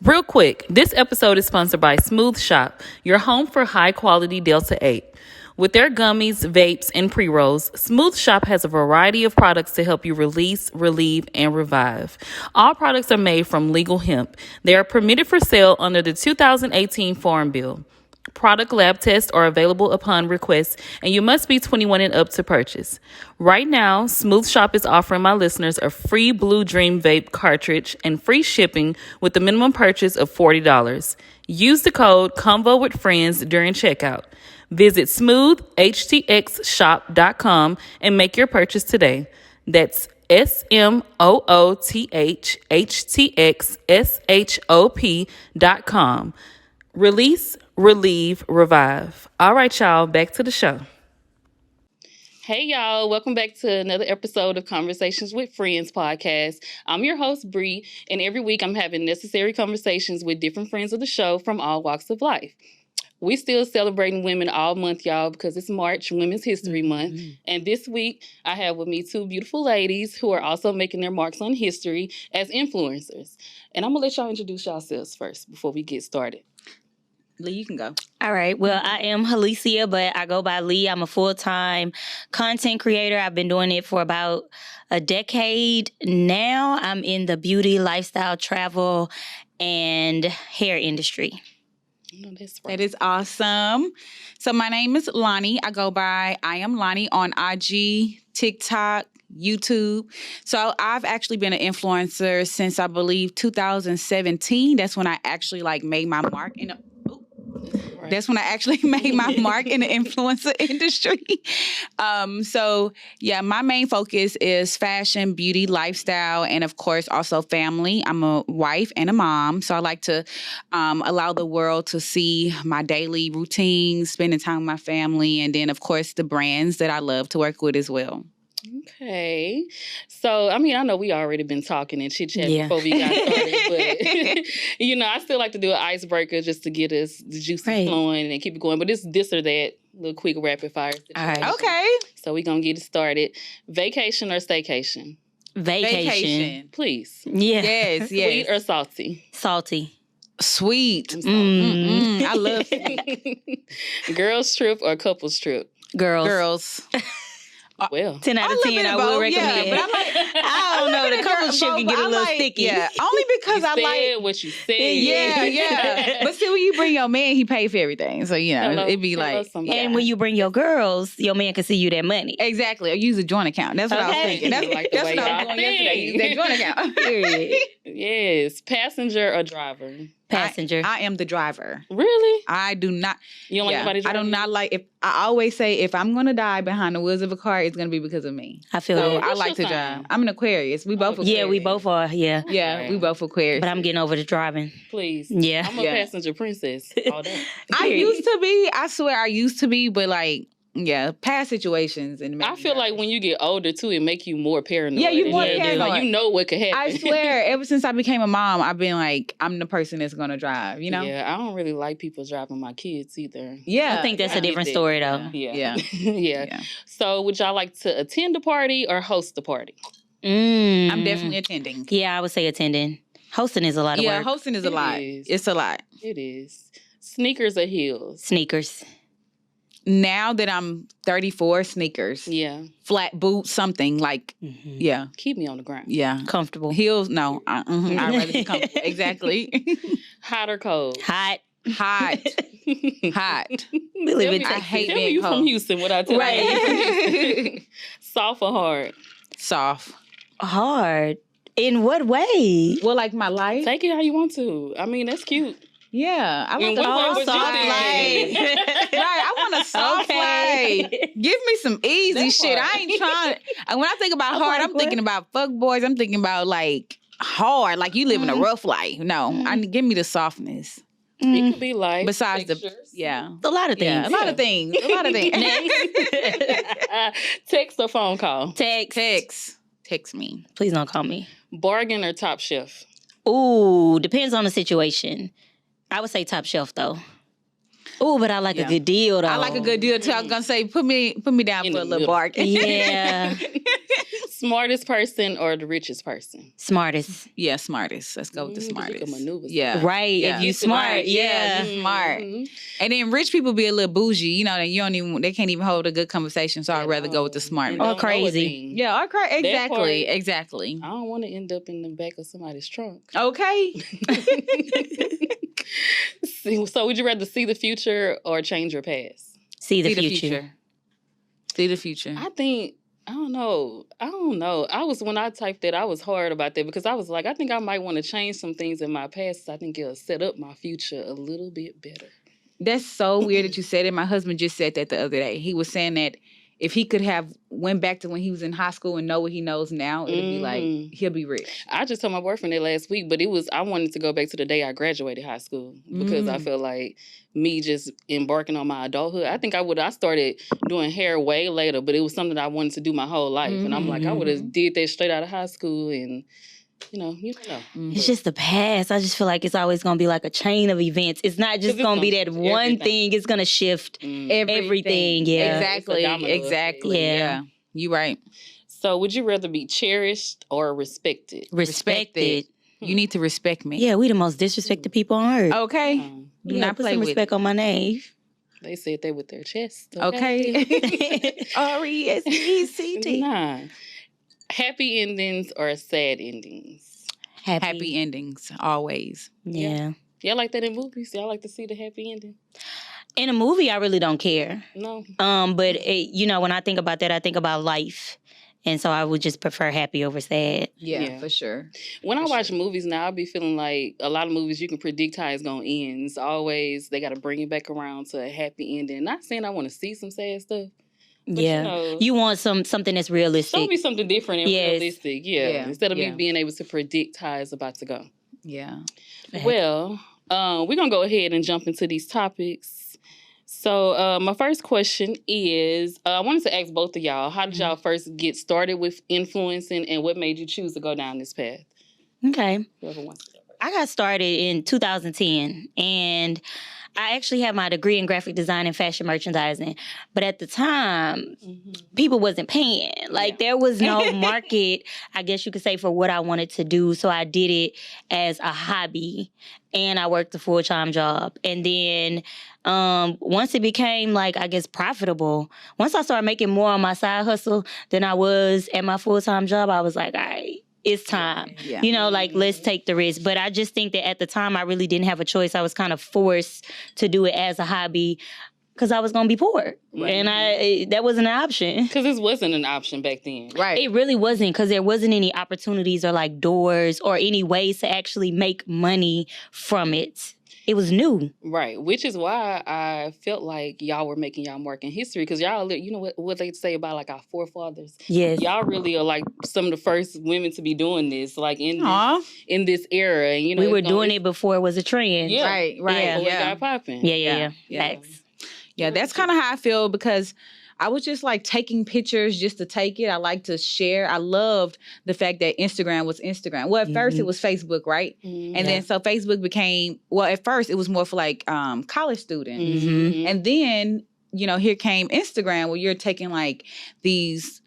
Real quick, this episode is sponsored by Smooth Shop, your home for high-quality Delta 8. With their gummies, vapes, and pre-rolls, Smooth Shop has a variety of products to help you release, relieve, and revive. All products are made from legal hemp. They are permitted for sale under the 2018 Farm Bill. Product lab tests are available upon request, and you must be 21 and up to purchase. Right now, Smooth Shop is offering my listeners a free Blue Dream vape cartridge and free shipping with the minimum purchase of $40. Use the code CONVOWITHFRIENDS during checkout. Visit smoothhtxshop.com and make your purchase today. That's smoothhtxshop.com. Release, relieve, revive. All right, y'all, back to the show. Hey, y'all. Welcome back to another episode of Conversations with Friends podcast. I'm your host, Bree, and every week I'm having necessary conversations with different friends of the show from all walks of life. We still celebrating women all month, y'all, because it's March, Women's History Month. Mm-hmm. And this week, I have with me two beautiful ladies who are also making their marks on history as influencers. And I'm going to let y'all introduce yourselves first before we get started. Lee, you can go. All right. Well, I am Halicia, but I go by Lee. I'm a full-time content creator. I've been doing it for about a decade now. I'm in the beauty, lifestyle, travel, and hair industry. No, that's right. That is awesome. So my name is Lonni. I go by I am Lonni on IG, TikTok, YouTube. So I've actually been an influencer since I believe 2017. That's when I actually made my mark in That's when I actually made my mark in the influencer industry. So yeah, my main focus is fashion, beauty, lifestyle, and of course also family. I'm a wife and a mom, so I like to allow the world to see my daily routines, spending time with my family, and then of course the brands that I love to work with as well. Okay. So, I know we already been talking and chit-chatting before we got started, but, I still like to do an icebreaker just to get us the juices flowing and keep it going. But it's this or that, little quick rapid fire situation. All right. Okay. So, we're going to get it started. Vacation or staycation? Vacation. Please. Yeah. Yes. Sweet or salty? Salty. Sweet. I love sweet. Girls trip or couples trip? Girls. Well, 10 out of 10, I would recommend. Yeah, but I don't know. The couple shit can get a little sticky. Yeah, only because I like what you said. Yeah. But still, when you bring your man, he pay for everything. So, it'd be like. And when you bring your girls, your man can see you that money. Exactly. Or use a joint account. That's what I was thinking. That's what I was doing yesterday. Use that joint account. Period. Yes. Passenger or driver? Passenger. I am the driver. Really? I do not. You don't like anybody driving? I do not like. I always say if I'm going to die behind the wheels of a car, it's going to be because of me. I feel so that. I like to drive. I'm an Aquarius. We both Aquarius. Yeah, we both are. Yeah. Yeah, we both Aquarius. But I'm getting over the driving. Please. Yeah. I'm a passenger princess all day. I used to be. I swear I used to be, but past situations. And I feel like when you get older, too, it make you more paranoid. Yeah, you're more paranoid. Like, you know what could happen. I swear, ever since I became a mom, I've been like, I'm the person that's going to drive, Yeah, I don't really like people driving my kids either. Yeah. I think that's a different story, though. Yeah. Yeah. So would y'all like to attend a party or host a party? I'm definitely attending. Yeah, I would say attending. Hosting is a lot of work. Yeah, hosting is a lot. It's a lot. It is. Sneakers or heels? Sneakers. Now that I'm 34, sneakers. Yeah. Flat boots, something like, yeah. Keep me on the ground. Yeah. Comfortable. Heels, no. I'd rather be comfortable. Exactly. Hot or cold? Hot. Hot. Believe it. I hate tell being me you cold. from Houston, what I tell you. Soft or hard? Soft. Hard. In what way? Well, like my life. Take it how you want to. That's cute. Yeah, I want a soft life. Right, I want a soft life. Give me some easy shit. I ain't trying. When I think about hard, I'm thinking about fuck boys. I'm thinking about hard, like you living a rough life. No, give me the softness. It could be light. Besides pictures. A lot of things. Yeah, a lot of things. Text or phone call? Text me. Please don't call me. Bargain or Top Chef? Ooh, depends on the situation. I would say Top Shelf, though. Oh, but I like a good deal though. I like a good deal too. I was gonna say, put me down In for the a little middle. bargain. Yeah. Smartest person or the richest person? Smartest. Yeah, smartest. Let's go with the 'Cause you can smartest. maneuver Yeah, Right. Yeah. If you smart, yeah. you smart. And then rich people be a little bougie. You know, they can't even hold a good conversation. So I'd rather go with the smart. And one. Or don't know a crazy. thing. Yeah, okay, exactly, part- exactly. I don't want to end up in the back of somebody's trunk. Okay. So would you rather see the future or change your past? See the future. See the future. I think, I don't know. When I typed that, I was hard about that because I was like, I think I might want to change some things in my past. I think it'll set up my future a little bit better. That's so weird that you said it. My husband just said that the other day. He was saying that if he could have went back to when he was in high school and know what he knows now, it'd be like, he'll be rich. I just told my boyfriend that last week, but I wanted to go back to the day I graduated high school because I feel like me just embarking on my adulthood. I think I started doing hair way later, but it was something that I wanted to do my whole life. And I'm like, I would have did that straight out of high school and you don't know. It's just the past. I just feel like it's always going to be like a chain of events. It's not just going to be that one thing. It's going to shift everything. Yeah. Exactly. Yeah. Yeah. You right. So would you rather be cherished or respected? Respected. You need to respect me. Yeah, we the most disrespected people on earth. Okay. Do Yeah, not put play some with respect on my name. They said that with their chest. Okay. R-E-S-P-C-T. Nah. Happy endings or sad endings? Happy endings, always. Yeah. Y'all like that in movies? Y'all like to see the happy ending? In a movie, I really don't care. No. But when I think about that, I think about life. And so I would just prefer happy over sad. Yeah, for sure. When I watch movies now, I'll be feeling like a lot of movies you can predict how it's going to end. It's always, they got to bring it back around to a happy ending. Not saying I want to see some sad stuff. But, yeah. You want something that's realistic. Show me something different and realistic. Yeah. Instead of me being able to predict how it's about to go. Yeah. Well, we're going to go ahead and jump into these topics. So my first question is, I wanted to ask both of y'all, how did y'all first get started with influencing and what made you choose to go down this path? Okay. Whoever wants to go first. I got started in 2010 and I actually had my degree in graphic design and fashion merchandising. But at the time, people wasn't paying. Like there was no market, I guess you could say, for what I wanted to do. So I did it as a hobby and I worked a full-time job. And then once it became profitable, once I started making more on my side hustle than I was at my full-time job, I was like, all right. It's time. Yeah. Let's take the risk. But I just think that at the time, I really didn't have a choice. I was kind of forced to do it as a hobby because I was going to be poor. Right. And that wasn't an option. Because this wasn't an option back then. Right. It really wasn't because there wasn't any opportunities or doors or any ways to actually make money from it. It was new. Right, which is why I felt like y'all were making y'all mark in history because y'all, you know what they say about our forefathers? Yes. Y'all really are some of the first women to be doing this, in this era. And, we were doing it before it was a trend. Yeah. Right. Yeah. Before it got popping. Yeah. Facts. Yeah, that's kind of how I feel because I was just taking pictures just to take it. I like to share. I loved the fact that Instagram was Instagram. Well, at first it was Facebook, right? And then so Facebook became, at first it was more for college students. And then, here came Instagram where you're taking these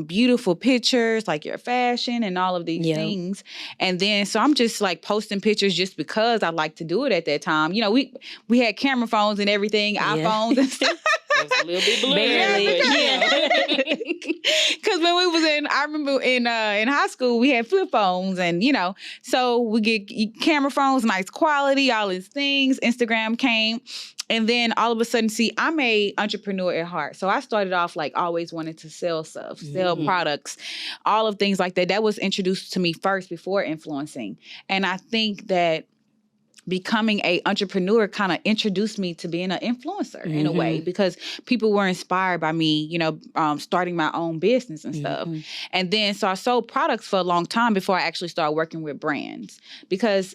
beautiful pictures, your fashion and all of these things. And then, so I'm just posting pictures just because I like to do it at that time. We had camera phones and everything, iPhones and stuff. It was a little bit blurry. Barely. Because when we was I remember in high school, we had flip phones and, so we get camera phones, nice quality, all these things. Instagram came. And then all of a sudden, I'm a entrepreneur at heart. So I started off always wanting to sell stuff, sell products, all of things like that. That was introduced to me first before influencing. And I think that becoming an entrepreneur kind of introduced me to being an influencer in a way because people were inspired by me, starting my own business and stuff. And then, so I sold products for a long time before I actually started working with brands because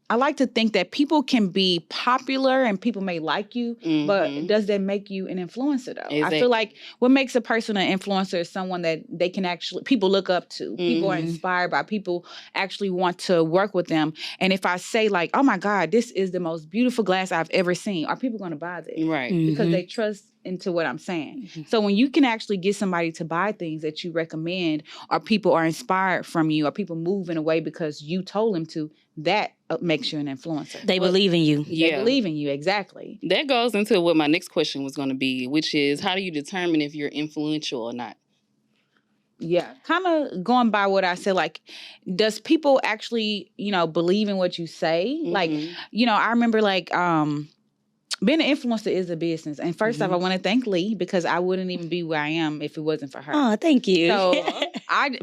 I like to think that people can be popular and people may like you, but does that make you an influencer though? Exactly. I feel like what makes a person an influencer is someone that they can actually, people look up to. People are inspired by, people actually want to work with them. And if I say like, oh my God, this is the most beautiful glass I've ever seen, are people going to buy this? Right. Because they trust into what I'm saying. So when you can actually get somebody to buy things that you recommend, or people are inspired from you, or people move in a way because you told them to, that makes you an influencer. They believe in you. They believe in you, exactly. That goes into what my next question was going to be, which is, how do you determine if you're influential or not? Yeah, kind of going by what I said, like, does people actually, believe in what you say? Like, I remember like, being an influencer is a business. And first off, I want to thank Lee, because I wouldn't even be where I am if it wasn't for her. Oh, thank you. So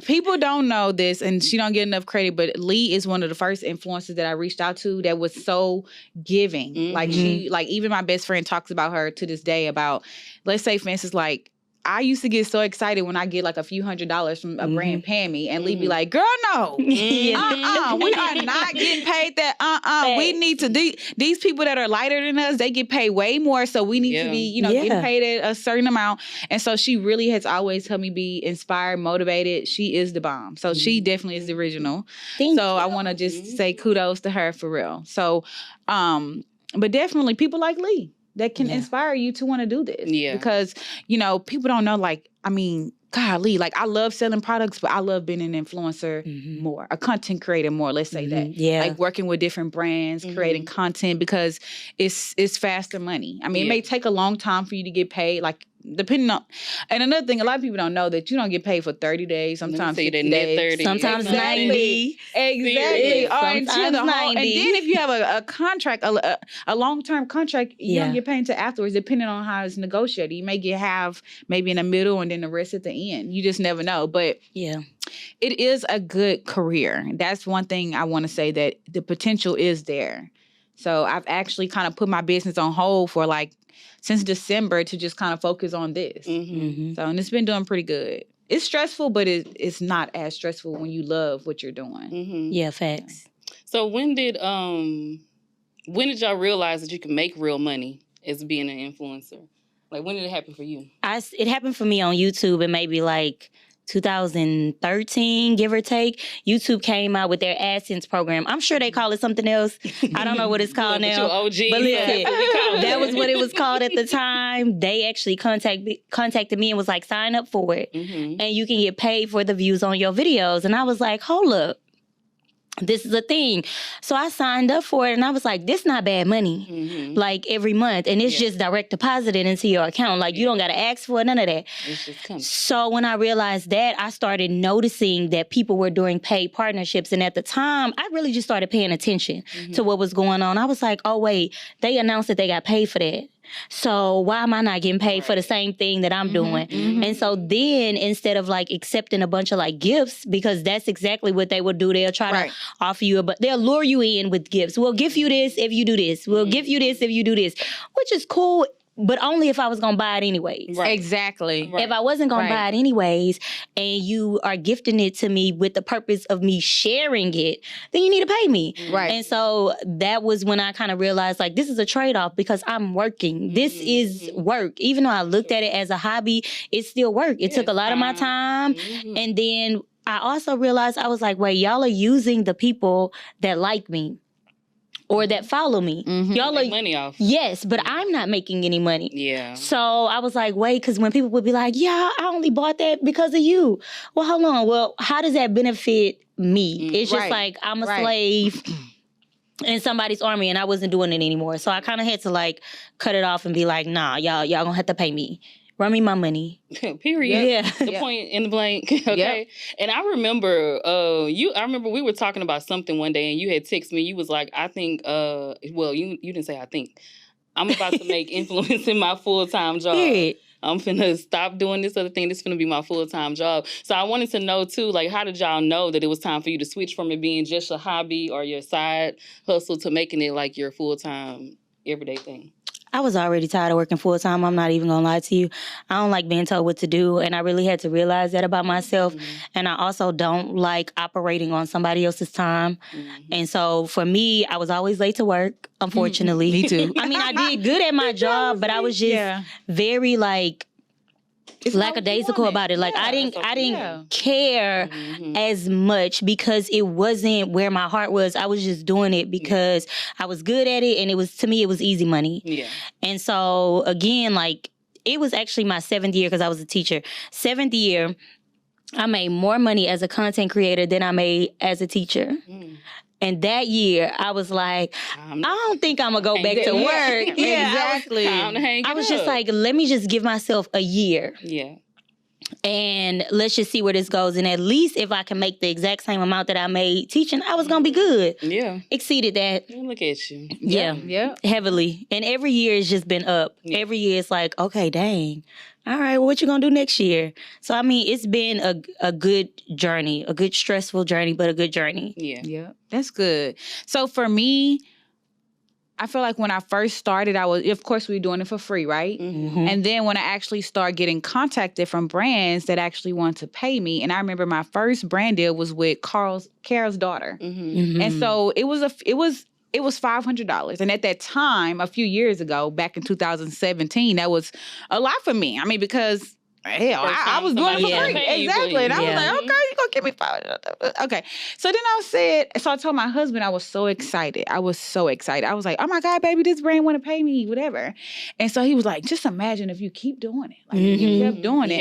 people don't know this, and she don't get enough credit, but Lee is one of the first influencers that I reached out to that was so giving. Like even my best friend talks about her to this day about, let's say for instance, like, I used to get so excited when I get like a few $100s from a brand paying me, and Lee be like, girl, no, we are not getting paid that. We need to, these people that are lighter than us, they get paid way more. So we need to be, getting paid at a certain amount. And so she really has always helped me be inspired, motivated. She is the bomb. So she definitely is the original. I want to just say kudos to her for real. So, but definitely people like Lee that can inspire you to want to do this. Yeah. Because, people don't know, like, I mean, golly, like, I love selling products, but I love being an influencer more, a content creator more, let's say that. Yeah. Like working with different brands, creating content, because it's faster money. I mean, it may take a long time for you to get paid, like, depending on, and another thing, a lot of people don't know that you don't get paid for 30 days, sometimes 60 days, 30. Sometimes 90. Exactly. Sometimes 90. And then if you have a contract, a long-term contract, you don't get paid until afterwards, depending on how it's negotiated. You may get half, maybe in the middle, and then the rest at the end. You just never know. But it is a good career. That's one thing I want to say, that the potential is there. So I've actually kind of put my business on hold for like since December to just kind of focus on this. So, and it's been doing pretty good. It's stressful, but it's not as stressful when you love what you're doing. Yeah, facts. So when did y'all realize that you can make real money as being an influencer? Like, when did it happen for you? It happened for me on YouTube, and maybe like 2013, give or take. YouTube came out with their AdSense program. I'm sure they call it something else. I don't know what it's called now. OG. But listen, that was what it was called at the time. They actually contacted me and was like, sign up for it. And you can get paid for the views on your videos. And I was like, hold up. This is a thing. So I signed up for it, and I was like, this not bad money. Like, every month. And it's just direct deposited into your account. Like, you don't got to ask for it, none of that. It's just coming. So when I realized that, I started noticing that people were doing paid partnerships. And at the time, I really just started paying attention to what was going on. I was like, oh, wait, they announced that they got paid for that. So why am I not getting paid for the same thing that I'm doing? And so then, instead of like accepting a bunch of like gifts, because that's exactly what they will do. They'll try to offer you, but they'll lure you in with gifts. We'll give you this if you do this. We'll give you this if you do this, which is cool. But only if I was going to buy it anyways. Right. Exactly. If I wasn't going to buy it anyways, and you are gifting it to me with the purpose of me sharing it, then you need to pay me. Right. And so that was when I kind of realized, like, this is a trade-off, because I'm working. This is work. Even though I looked at it as a hobby, it's still work. It took a lot of my time. And then I also realized, I was like, wait, y'all are using the people that like me or that follow me. Y'all make money off. Yes, but I'm not making any money. Yeah. So I was like, wait, because when people would be like, yeah, I only bought that because of you. Well, hold on. Well, how does that benefit me? It's just like, I'm a slave in somebody's army, and I wasn't doing it anymore. So I kind of had to like cut it off and be like, nah, y'all gonna have to pay me. Run me my money. Period. Yeah. The point in the blank. Okay. And I remember we were talking about something one day, and you had texted me. You was like, I think, you didn't say I think. I'm about to make influencing my full-time job. Period. I'm finna stop doing this other thing. This is finna be my full-time job. So I wanted to know, too, like, how did y'all know that it was time for you to switch from it being just a hobby or your side hustle to making it, like, your full-time everyday thing? I was already tired of working full time. I'm not even gonna lie to you. I don't like being told what to do, and I really had to realize that about myself. And I also don't like operating on somebody else's time. And so for me, I was always late to work, unfortunately. Me too. I mean, I did good at my job, but I was just very like lackadaisical about it. Like I didn't care as much because it wasn't where my heart was. I was just doing it because I was good at it, and it was, to me, it was easy money. Yeah. And so again, like, it was actually my 7th year because I was a teacher. 7th year, I made more money as a content creator than I made as a teacher. And that year, I was like, I don't think I'm going to go back to work. Exactly. I was just like, let me just give myself a year. Yeah. And let's just see where this goes. And at least if I can make the exact same amount that I made teaching, I was going to be good. Yeah. Exceeded that. Look at you. Yeah. Heavily. And every year it's just been up. Every year it's like, okay, dang. All right, well, what you going to do next year? So, I mean, it's been a good journey, a good stressful journey, but a good journey. Yeah. That's good. So for me, I feel like when I first started, of course, we were doing it for free, right? And then when I actually started getting contacted from brands that actually wanted to pay me, and I remember my first brand deal was with Carol's daughter. And so it was $500. And at that time, a few years ago, back in 2017, that was a lot for me. I mean, because hell, I was doing it for free. Exactly. And I was like, okay, you're going to give me $500. Okay. So then I told my husband, I was so excited. I was like, oh my God, baby, this brand want to pay me, whatever. And so he was like, just imagine if you keep doing it. Like, you kept doing it.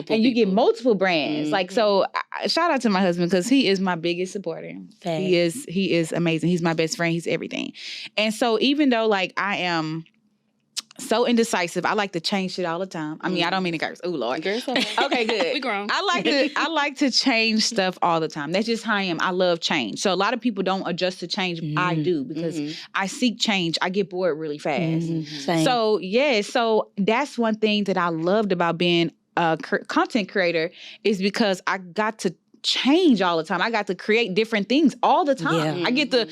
And you get multiple brands. Like, so shout out to my husband because he is my biggest supporter. Thanks. He is amazing. He's my best friend. He's everything. And so even though like I am so indecisive, I like to change shit all the time. I mean, I don't mean to curse. Oh Lord. Okay, good. We grown. I like to change stuff all the time. That's just how I am. I love change. So a lot of people don't adjust to change. I do because I seek change. I get bored really fast. So so that's one thing that I loved about being a content creator is because I got to change all the time. I got to create different things all the time. I get to,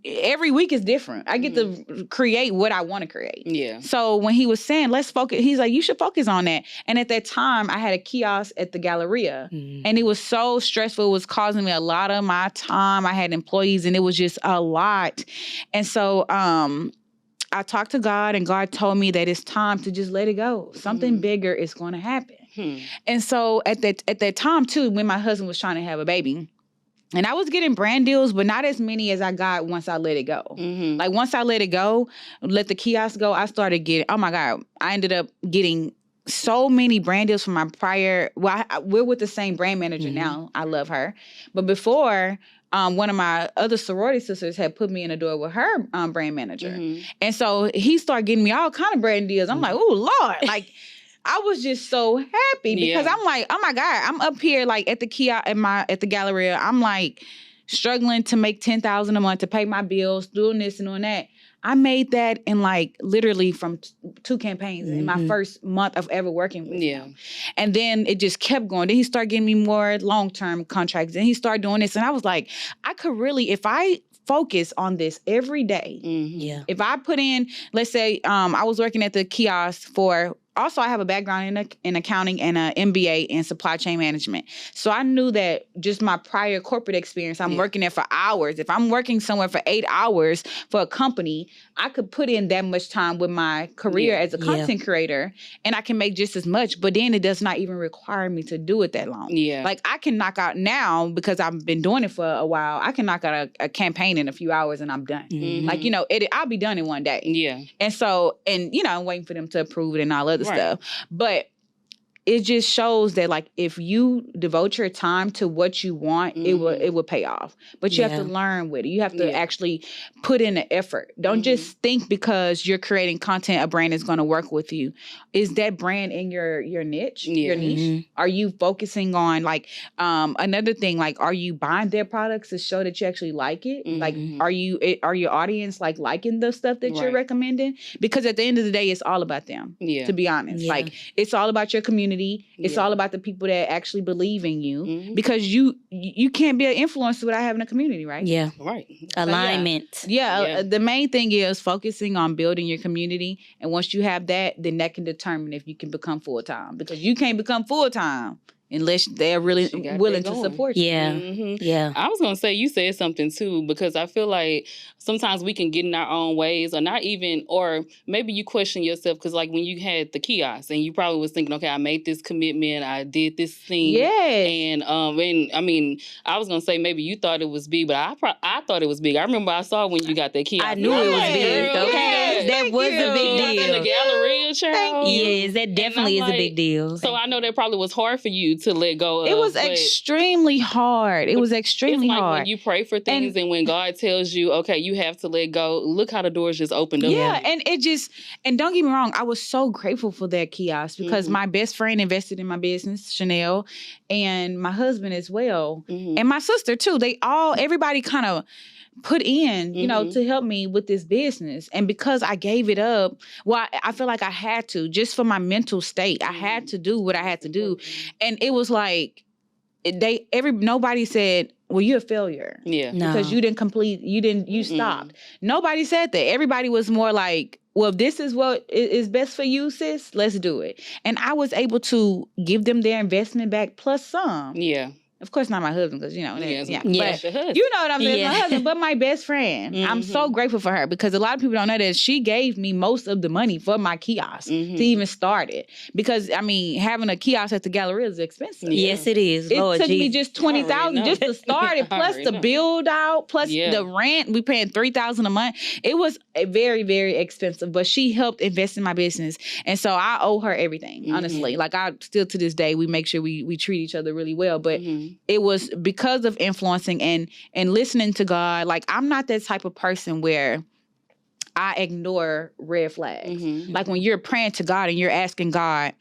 every week is different. I get to create what I want to create. Yeah. So when he was saying, let's focus, he's like, you should focus on that. And at that time, I had a kiosk at the Galleria and it was so stressful. It was causing me a lot of my time. I had employees and it was just a lot. And so, I talked to God and God told me that it's time to just let it go. Something bigger is going to happen. And so at that time too, when my husband was trying to have a baby, and I was getting brand deals, but not as many as I got once I let it go. Like once I let it go, let the kiosk go, I started getting, oh my God, I ended up getting so many brand deals from my prior, we're with the same brand manager now. I love her. But before, one of my other sorority sisters had put me in the door with her brand manager. And so he started getting me all kind of brand deals. I'm like, oh Lord, like, I was just so happy because I'm like, oh my God, I'm up here like at the kiosk at the Galleria. I'm like struggling to make $10,000 a month to pay my bills, doing this and doing that. I made that in like literally from 2 campaigns in my first month of ever working with him. And then it just kept going. Then he started getting me more long-term contracts. Then he started doing this. And I was like, I could really, if I focus on this every day, if I put in, let's say I was working at the kiosk for, also I have a background in accounting and an MBA in supply chain management. So I knew that just my prior corporate experience, I'm working there for hours. If I'm working somewhere for 8 hours for a company, I could put in that much time with my career as a content creator and I can make just as much, but then it does not even require me to do it that long. Like I can knock out now, because I've been doing it for a while, I can knock out a campaign in a few hours and I'm done. Like, you know, I'll be done in one day. And so, and you know, I'm waiting for them to approve it and all other stuff. But it just shows that like if you devote your time to what you want, it will pay off. But you have to learn with it. You have to actually put in the effort. Don't just think because you're creating content, a brand is going to work with you. Is that brand in your niche? Your niche? Are you focusing on like another thing? Like, are you buying their products to show that you actually like it? Like, are your audience like liking the stuff that you're recommending? Because at the end of the day, it's all about them. To be honest, like it's all about your community. community. It's Yeah. all about the people that actually believe in you, Mhm. because you can't be an influencer without having a community, right? Yeah. Right. Alignment. Yeah, the main thing is focusing on building your community, and once you have that, then that can determine if you can become full-time, because you can't become full-time unless they're really She got willing that to going. support you. Yeah. Mhm. Yeah. I was gonna say, you said something too, because I feel like sometimes we can get in our own ways, or not even, or maybe you question yourself, because like when you had the kiosk and you probably was thinking, okay, I made this commitment, I did this thing, Yes. and I mean, I was gonna say maybe you thought it was big, but I thought it was big. I remember I saw when you got that kiosk. I knew it was big. Yes. Okay, that was a big Kiosk in the deal. Galleria, child. Yes, that definitely is a big deal. So I know that probably was hard for you to let go of. It was but extremely hard. It was extremely it's like hard. when you pray for things and when God tells you, okay, you have to let go, look how the doors just opened up. Yeah, and don't get me wrong, I was so grateful for that kiosk, because my best friend invested in my business, Chanel, and my husband as well, and my sister too. Everybody kind of put in, you know, to help me with this business. And because I gave it up, well, I feel like I had to, just for my mental state. I had to do what I had to do. And it was like, nobody said, well, you're a failure. Yeah. No. Because you stopped. Nobody said that. Everybody was more like, well, this is what is best for you, sis. Let's do it. And I was able to give them their investment back plus some. Yeah. Of course, not my husband, because, you know, Yeah. but The husband. you know what I'm saying, Yeah. my husband, but my best friend. I'm so grateful for her, because a lot of people don't know that she gave me most of the money for my kiosk to even start it. Because, I mean, having a kiosk at the Galleria is expensive. Yeah. Yes, it is. It Lord took me Jesus. just $20,000 just to start it, I plus already the know. build out, plus Yeah. the rent. We paying $3,000 a month. It was very, very expensive, but she helped invest in my business, and so I owe her everything. Honestly, like, I still to this day we make sure we treat each other really well. But it was because of influencing and listening to God. Like, I'm not that type of person where I ignore red flags. Like, when you're praying to God and you're asking God,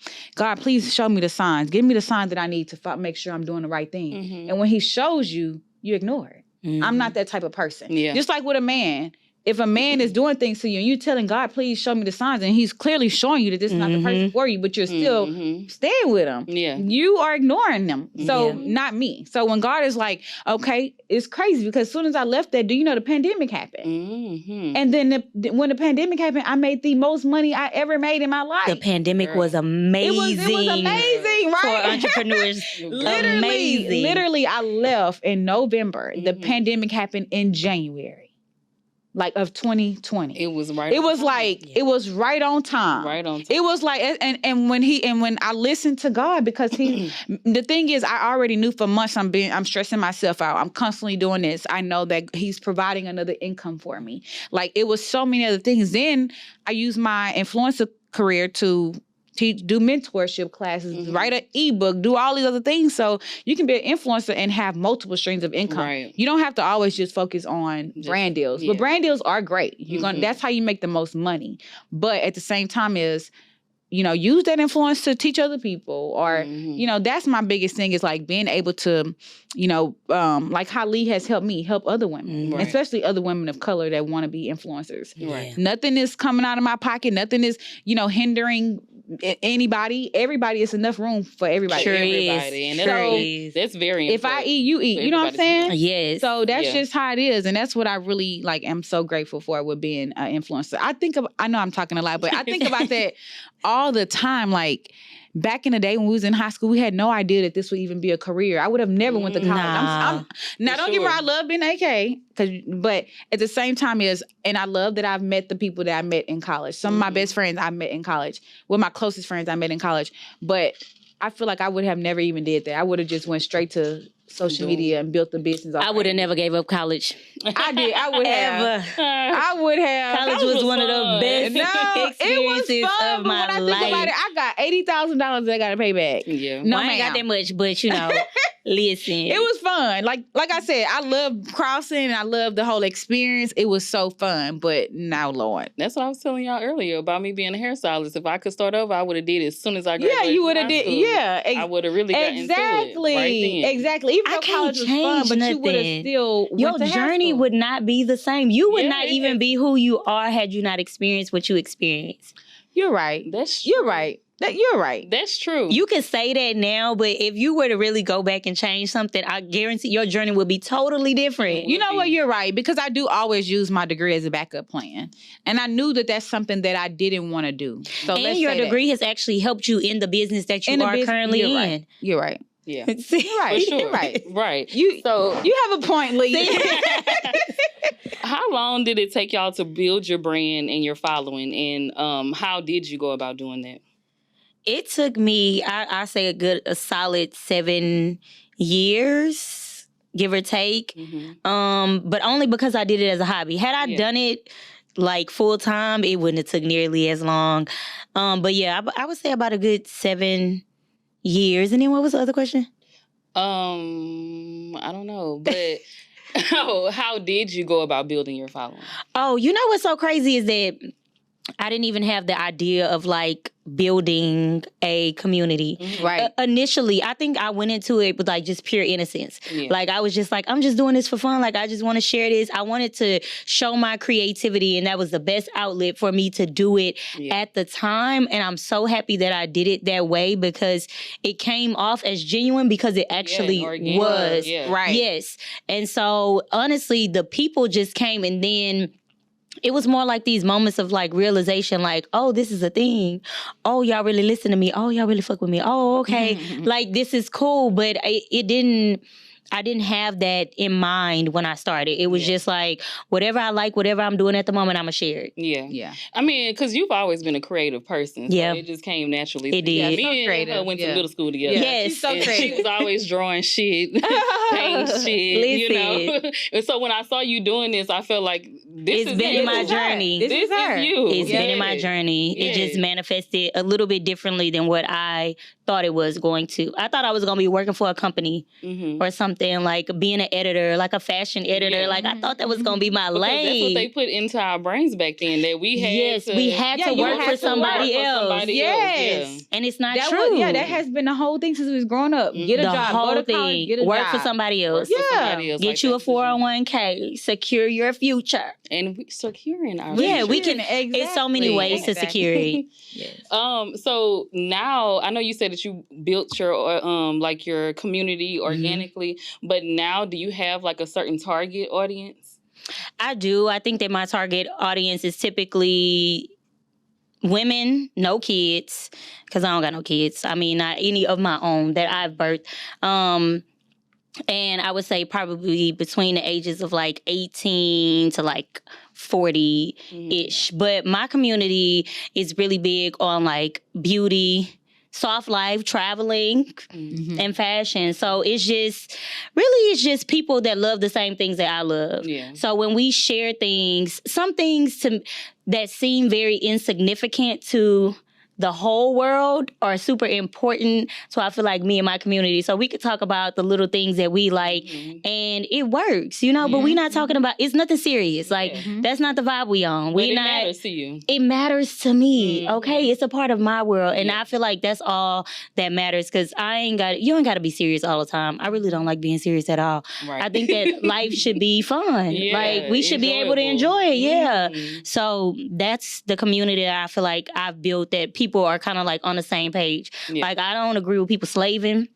please show me the signs. Give me the signs that I need to make sure I'm doing the right thing. And when he shows you, you ignore it. I'm not that type of person. Yeah. Just like with a man. If a man is doing things to you and you telling God, please show me the signs, and he's clearly showing you that this is not the person for you, but you're still staying with him. Yeah. You are ignoring them. So not me. So when God is like, okay, it's crazy, because as soon as I left that, do you know the pandemic happened? And then when the pandemic happened, I made the most money I ever made in my life. The pandemic was amazing. It was amazing, right? For entrepreneurs. Literally, I left in November. The pandemic happened in January. Like, of 2020. It was right. It was like, it was right on time. Right on time. It was like, and when I listened to God, because the thing is, I already knew for months I'm stressing myself out. I'm constantly doing this. I know that he's providing another income for me. Like, it was so many other things. Then I used my influencer career to do mentorship classes, write an ebook, do all these other things, so you can be an influencer and have multiple streams of income. Right. You don't have to always just focus on brand deals, but brand deals are great. That's how you make the most money. But at the same time is, you know, use that influence to teach other people, or you know, that's my biggest thing, is like being able to, you know, like how Lee has helped me help other women, especially other women of color that want to be influencers. Right. Nothing is coming out of my pocket. Nothing is, you know, hindering anybody. Everybody, is enough room for everybody. Sure Everybody. is. And Sure that's very important. If I eat, you eat. You know what I'm saying? Yes. So that's just how it is. And that's what I really am so grateful for with being an influencer. I know I'm talking a lot, but I think about that all the time. Like, back in the day when we was in high school, we had no idea that this would even be a career. I would have never went to college. Now, don't get me wrong, I love being AK, but at the same time and I love that I've met the people that I met in college. Some of my best friends I met in college. Well, my closest friends I met in college. But I feel like I would have never even did that. I would have just went straight to social media and built the business. I would have never gave up college. I did. I would have. Ever. I would have. College was one of the best experiences it was fun, of but my when I life. think about it, I got $80,000 that I got to pay back. Yeah. No, I ain't got that much, but you know, listen. It was fun. Like I said, I love crossing and I love the whole experience. It was so fun, but now, Lord. That's what I was telling y'all earlier about me being a hairstylist. If I could start over, I would have did it as soon as I graduated. Yeah, you would have from high did. school. Yeah, I would have really got into it right then. Exactly. Even though college was fun, but you would have still your journey would not be the same. You would Yeah, not it even is. be who you are had you not experienced what you experienced. You're right. That's You're right. You're right. That's true. You can say that now, but if you were to really go back and change something, I guarantee your journey would be totally different. You know what? You're right, because I do always use my degree as a backup plan, and I knew that that's something that I didn't want to do. So and your degree has actually helped you in the business that you are currently in. Right. You're right. Yeah. You're right. For sure. You're right. Right. You have a point, Lee. How long did it take y'all to build your brand and your following, and how did you go about doing that? It took me, I say a solid 7 years, give or take. Mm-hmm. But only because I did it as a hobby. Had I done it like full time, it wouldn't have took nearly as long. But yeah, I would say about a good 7 years. And then what was the other question? I don't know, but how did you go about building your following? Oh, you know what's so crazy is that I didn't even have the idea of like building a community. Mm-hmm. Right. Initially, I think I went into it with like just pure innocence. Yeah. Like I was just like, I'm just doing this for fun. Like I just want to share this. I wanted to show my creativity, and that was the best outlet for me to do it at the time. And I'm so happy that I did it that way, because it came off as genuine, because it actually was. Yeah. Right. Yes. And so honestly, the people just came, and then it was more like these moments of like realization, like, oh, this is a thing. Oh, y'all really listen to me. Oh, y'all really fuck with me. Oh, okay. Like, this is cool. But I didn't have that in mind when I started. It was just like, whatever I like, whatever I'm doing at the moment, I'm going to share it. Yeah. Yeah. I mean, because you've always been a creative person. So it just came naturally. It did. Yeah, So me and creative. her went to middle school together. Yes. She's so And creative. she was always drawing shit, painting shit, you know. And so when I saw you doing this, I felt like this It's been in my journey. This is her. you. It's been in my journey. Yeah. It just manifested a little bit differently than what I thought it was going to. I thought I was going to be working for a company or something, like being an editor, like a fashion editor. Yeah. Like I thought that was going to be my Because lane. that's what they put into our brains back then, that we had to... we had to work for somebody else. Yes. And it's not That true. that has been the whole thing since we was growing up. Get a the job, whole go to thing. college, get a Work job. for somebody else. Yeah. Get you a 401k. Secure your future. And we securing our Yeah, future. we can. It's so many ways to secure it. Yes. So now I know you said that you built your like your community organically, but now do you have like a certain target audience? I do. I think that my target audience is typically women, no kids, because I don't got no kids. I mean, not any of my own that I've birthed. And I would say probably between the ages of like 18 to like 40-ish. But my community is really big on like beauty, soft life, traveling, and fashion. So it's just people that love the same things that I love. Yeah. So when we share things, some things that seem very insignificant to the whole world are super important. So I feel like me and my community. So we could talk about the little things that we like, and it works, you know. But we're not talking about. It's nothing serious. Like that's not the vibe we on. But it matters to you. It matters to me. Okay, it's a part of my world, and I feel like that's all that matters. Because you ain't got to be serious all the time. I really don't like being serious at all. Right. I think that life should be fun. Yeah, like we should be able to enjoyable. enjoy it. Yeah. So that's the community that I feel like I've built, that people are kind of like on the same page. Yeah. Like I don't agree with people slaving.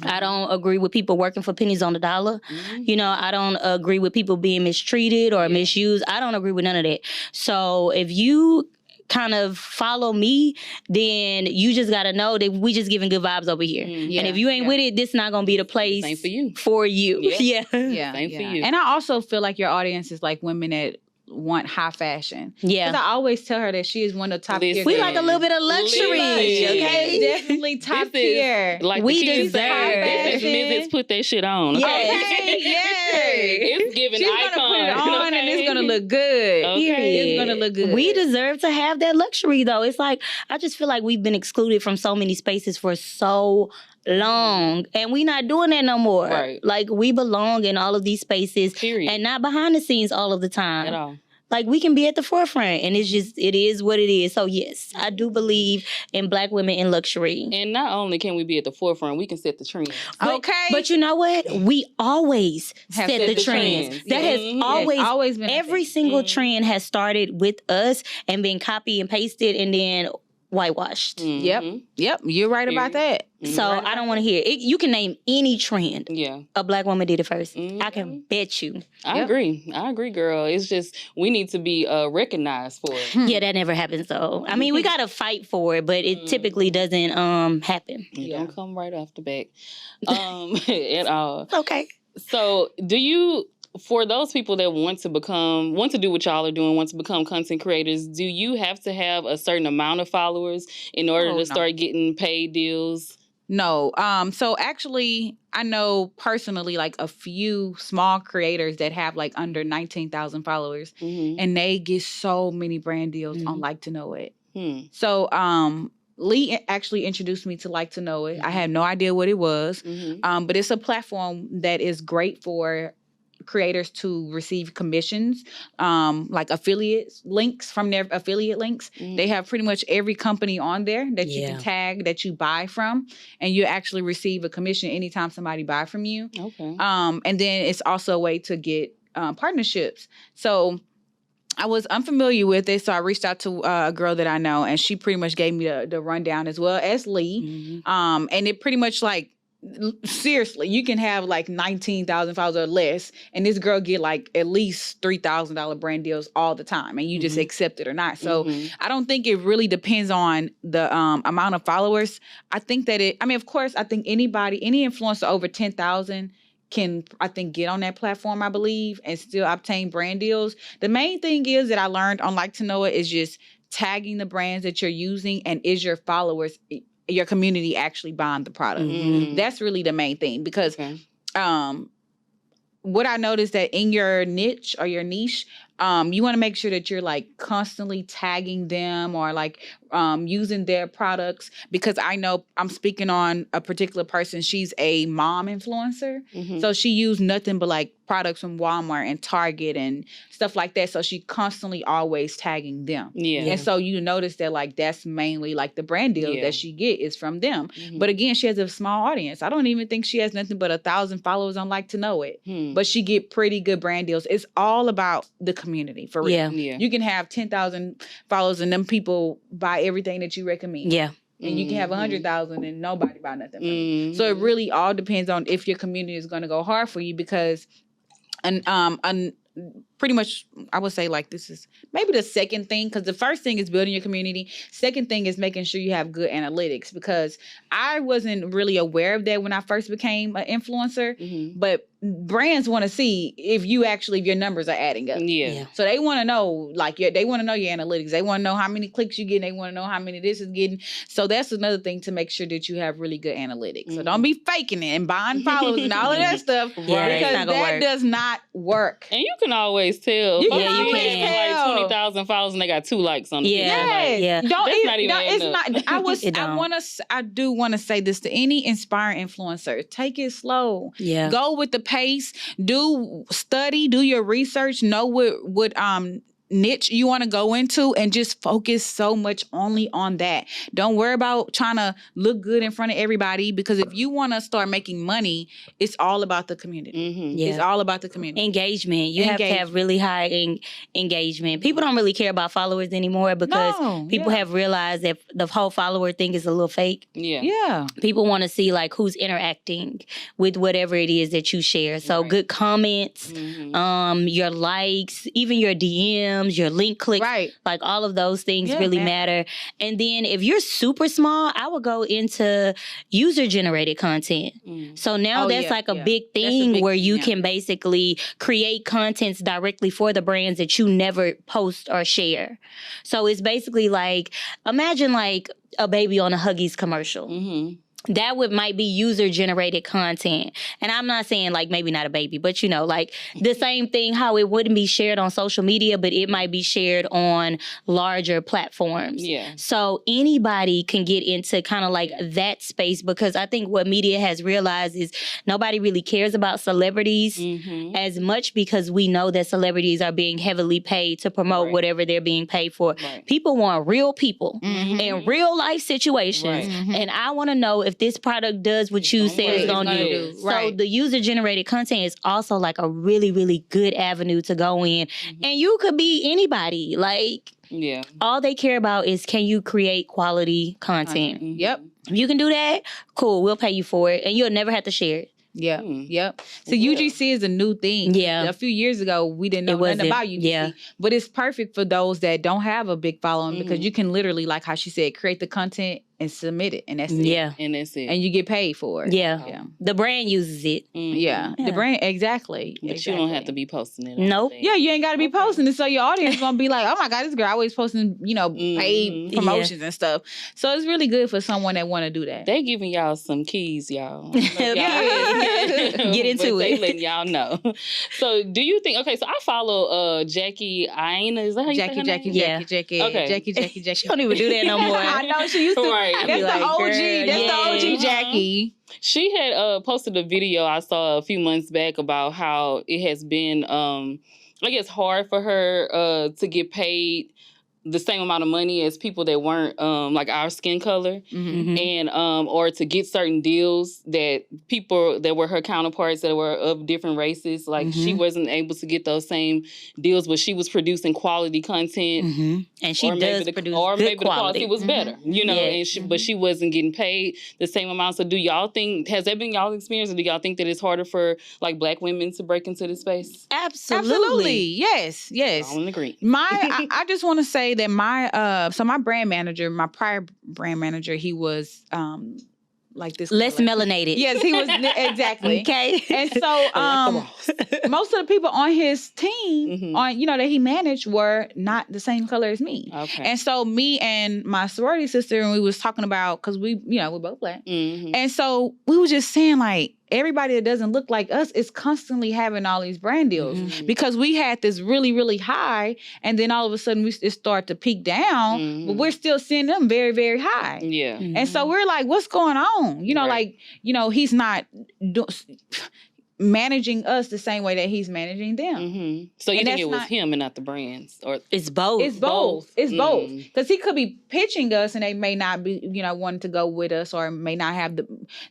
I don't agree with people working for pennies on the dollar. You know, I don't agree with people being mistreated or misused. I don't agree with none of that. So if you kind of follow me, then you just got to know that we just giving good vibes over here. And if you ain't with it, this not going to be the place Same for you. For you. Yeah. Same for you. And I also feel like your audience is like women that want high fashion. Yeah. Because I always tell her that she is one of the top tier. We like a little bit of luxury, okay? Definitely top tier. Like we the kids deserve say, it. the Mizzets put that shit on. Okay, yes. It's giving She's icon. gonna put it on and it's gonna look good. Okay. It's gonna look good. We deserve to have that luxury, though. It's like, I just feel like we've been excluded from so many spaces for so long, and we not doing that no more. Right. Like, we belong in all of these spaces, Period. and not behind the scenes all of the time. At all. Like, we can be at the forefront, and it is what it is. So, yes, I do believe in Black women in luxury. And not only can we be at the forefront, we can set the trend. But you know what? We always set the trends. trends. That has always been a every thing. single trend has started with us and been copy and pasted, and then whitewashed. Yep. You're right about that. So I don't want to hear it. You can name any trend. Yeah. A black woman did it first. I can bet you. I agree, girl. It's just we need to be recognized for it. Yeah, that never happens though. I mean, we gotta fight for it, but it typically doesn't happen. It don't come right off the back at all. Okay. So do you, for those people that want to do what y'all are doing, want to become content creators, do you have to have a certain amount of followers in order to start getting paid deals? No. So actually, I know personally like a few small creators that have like under 19,000 followers, and they get so many brand deals on Like to Know It. So Lee actually introduced me to Like to Know It. I had no idea what it was, but it's a platform that is great for creators to receive commissions, like affiliate links from their affiliate links. They have pretty much every company on there that you can tag that you buy from, and you actually receive a commission anytime somebody buy from you. Okay. And then it's also a way to get partnerships. So I was unfamiliar with it, so I reached out to a girl that I know, and she pretty much gave me the rundown as well as Lee. And it pretty much like, seriously, you can have like 19,000 followers or less, and this girl get like at least $3,000 brand deals all the time, and you just accept it or not. So I don't think it really depends on the amount of followers. I think that of course, I think any influencer over 10,000 can, I think, get on that platform, I believe, and still obtain brand deals. The main thing is that I learned on Like to Know It is just tagging the brands that you're using, and is your followers, your community actually buying the product. That's really the main thing, because what I noticed that in your niche or your niche, you want to make sure that you're like constantly tagging them or like using their products, because I know I'm speaking on a particular person. She's a mom influencer. So she used nothing but like products from Walmart and Target and stuff like that. So she constantly always tagging them. And so you notice that like that's mainly like the brand deals that she get is from them. But again, she has a small audience. I don't even think she has nothing but 1,000 followers on Like to Know It. But she get pretty good brand deals. It's all about the community, for real. You can have 10,000 followers and them people buy everything that you recommend. And you can have 100,000 and nobody buy nothing from you. So it really all depends on if your community is going to go hard for you, because pretty much I would say like this is maybe the second thing, because the first thing is building your community. Second thing is making sure you have good analytics, because I wasn't really aware of that when I first became an influencer, but brands want to see if your numbers are adding up. So they want to know, like, they want to know your analytics. They want to know how many clicks you get. They want to know how many this is getting. So that's another thing to make sure that you have really good analytics. So don't be faking it and buying followers and all of that stuff, because that does not work. And you can always tell. You can tell. Like 20,000 followers and they got 2 likes on the picture. I do want to say this to any inspiring influencer: take it slow. Go with the pace. Do your research. Know what niche you want to go into, and just focus so much only on that. Don't worry about trying to look good in front of everybody, because if you want to start making money, it's all about the community. It's all about the community. Engagement. You have to have really high engagement. People don't really care about followers anymore, because people have realized that the whole follower thing is a little fake. People want to see like who's interacting with whatever it is that you share. So good comments, your likes, even your DMs, your link clicks, like all of those things really matter. And then if you're super small, I would go into user-generated content. So now that's like a big thing where you can basically create contents directly for the brands that you never post or share. So it's basically like, imagine like a baby on a Huggies commercial. That might be user-generated content. And I'm not saying like maybe not a baby, but you know, like the same thing, how it wouldn't be shared on social media, but it might be shared on larger platforms. So anybody can get into kind of like that space, because I think what media has realized is nobody really cares about celebrities as much, because we know that celebrities are being heavily paid to promote whatever they're being paid for. People want real people in real life situations. And I want to know if if this product does what you said it's going to do. Right. So the user-generated content is also like a really, really good avenue to go in. And you could be anybody. Like, all they care about is, can you create quality content? Yep. If you can do that, cool, we'll pay you for it. And you'll never have to share it. Yep. So UGC is a new thing. Yeah. A few years ago, we didn't know nothing about UGC. Yeah. But it's perfect for those that don't have a big following because you can literally, like how she said, create the content and submit it. And that's it. Yeah. And that's it. And you get paid for it. Yeah. The brand uses it. Yeah. The brand, exactly. But you don't have to be posting it. Nope. Yeah, you ain't got to be posting it. So your audience going to be like, oh my God, this girl always posting, paid promotions and stuff. So it's really good for someone that want to do that. They giving y'all some keys, y'all. Get into They it. letting y'all know. So do you think, so I follow Jackie Aina. Is that how you say her name? Jackie. Okay. Jackie. She don't even do that no more. I know, she used to. Right. That's be the like, OG. girl, That's the OG Jackie. She had posted a video I saw a few months back about how it has been, I guess, hard for her to get paid the same amount of money as people that weren't like our skin color, and or to get certain deals that people that were her counterparts that were of different races, like she wasn't able to get those same deals, but she was producing quality content, and she does produce or good maybe the quality was better, and but she wasn't getting paid the same amount. So do y'all think, has that been y'all's experience, or do y'all think that it's harder for like Black women to break into this space? Absolutely. Yes. All in agreement. I just want to say that my prior brand manager, he was like this less color. melanated. Yes, he was exactly. Okay. And so most of the people on his team that he managed were not the same color as me. Okay. And so me and my sorority sister, and we was talking about, because we're both Black. And so we were just saying, like, everybody that doesn't look like us is constantly having all these brand deals because we had this really, really high, and then all of a sudden it started to peak down, but we're still seeing them very, very high. Yeah. And so we're like, what's going on? He's not managing us the same way that he's managing them. So you think it was him and not the brands? Or it's both. It's both. It's both. Because he could be pitching us and they may not be, wanting to go with us, or may not have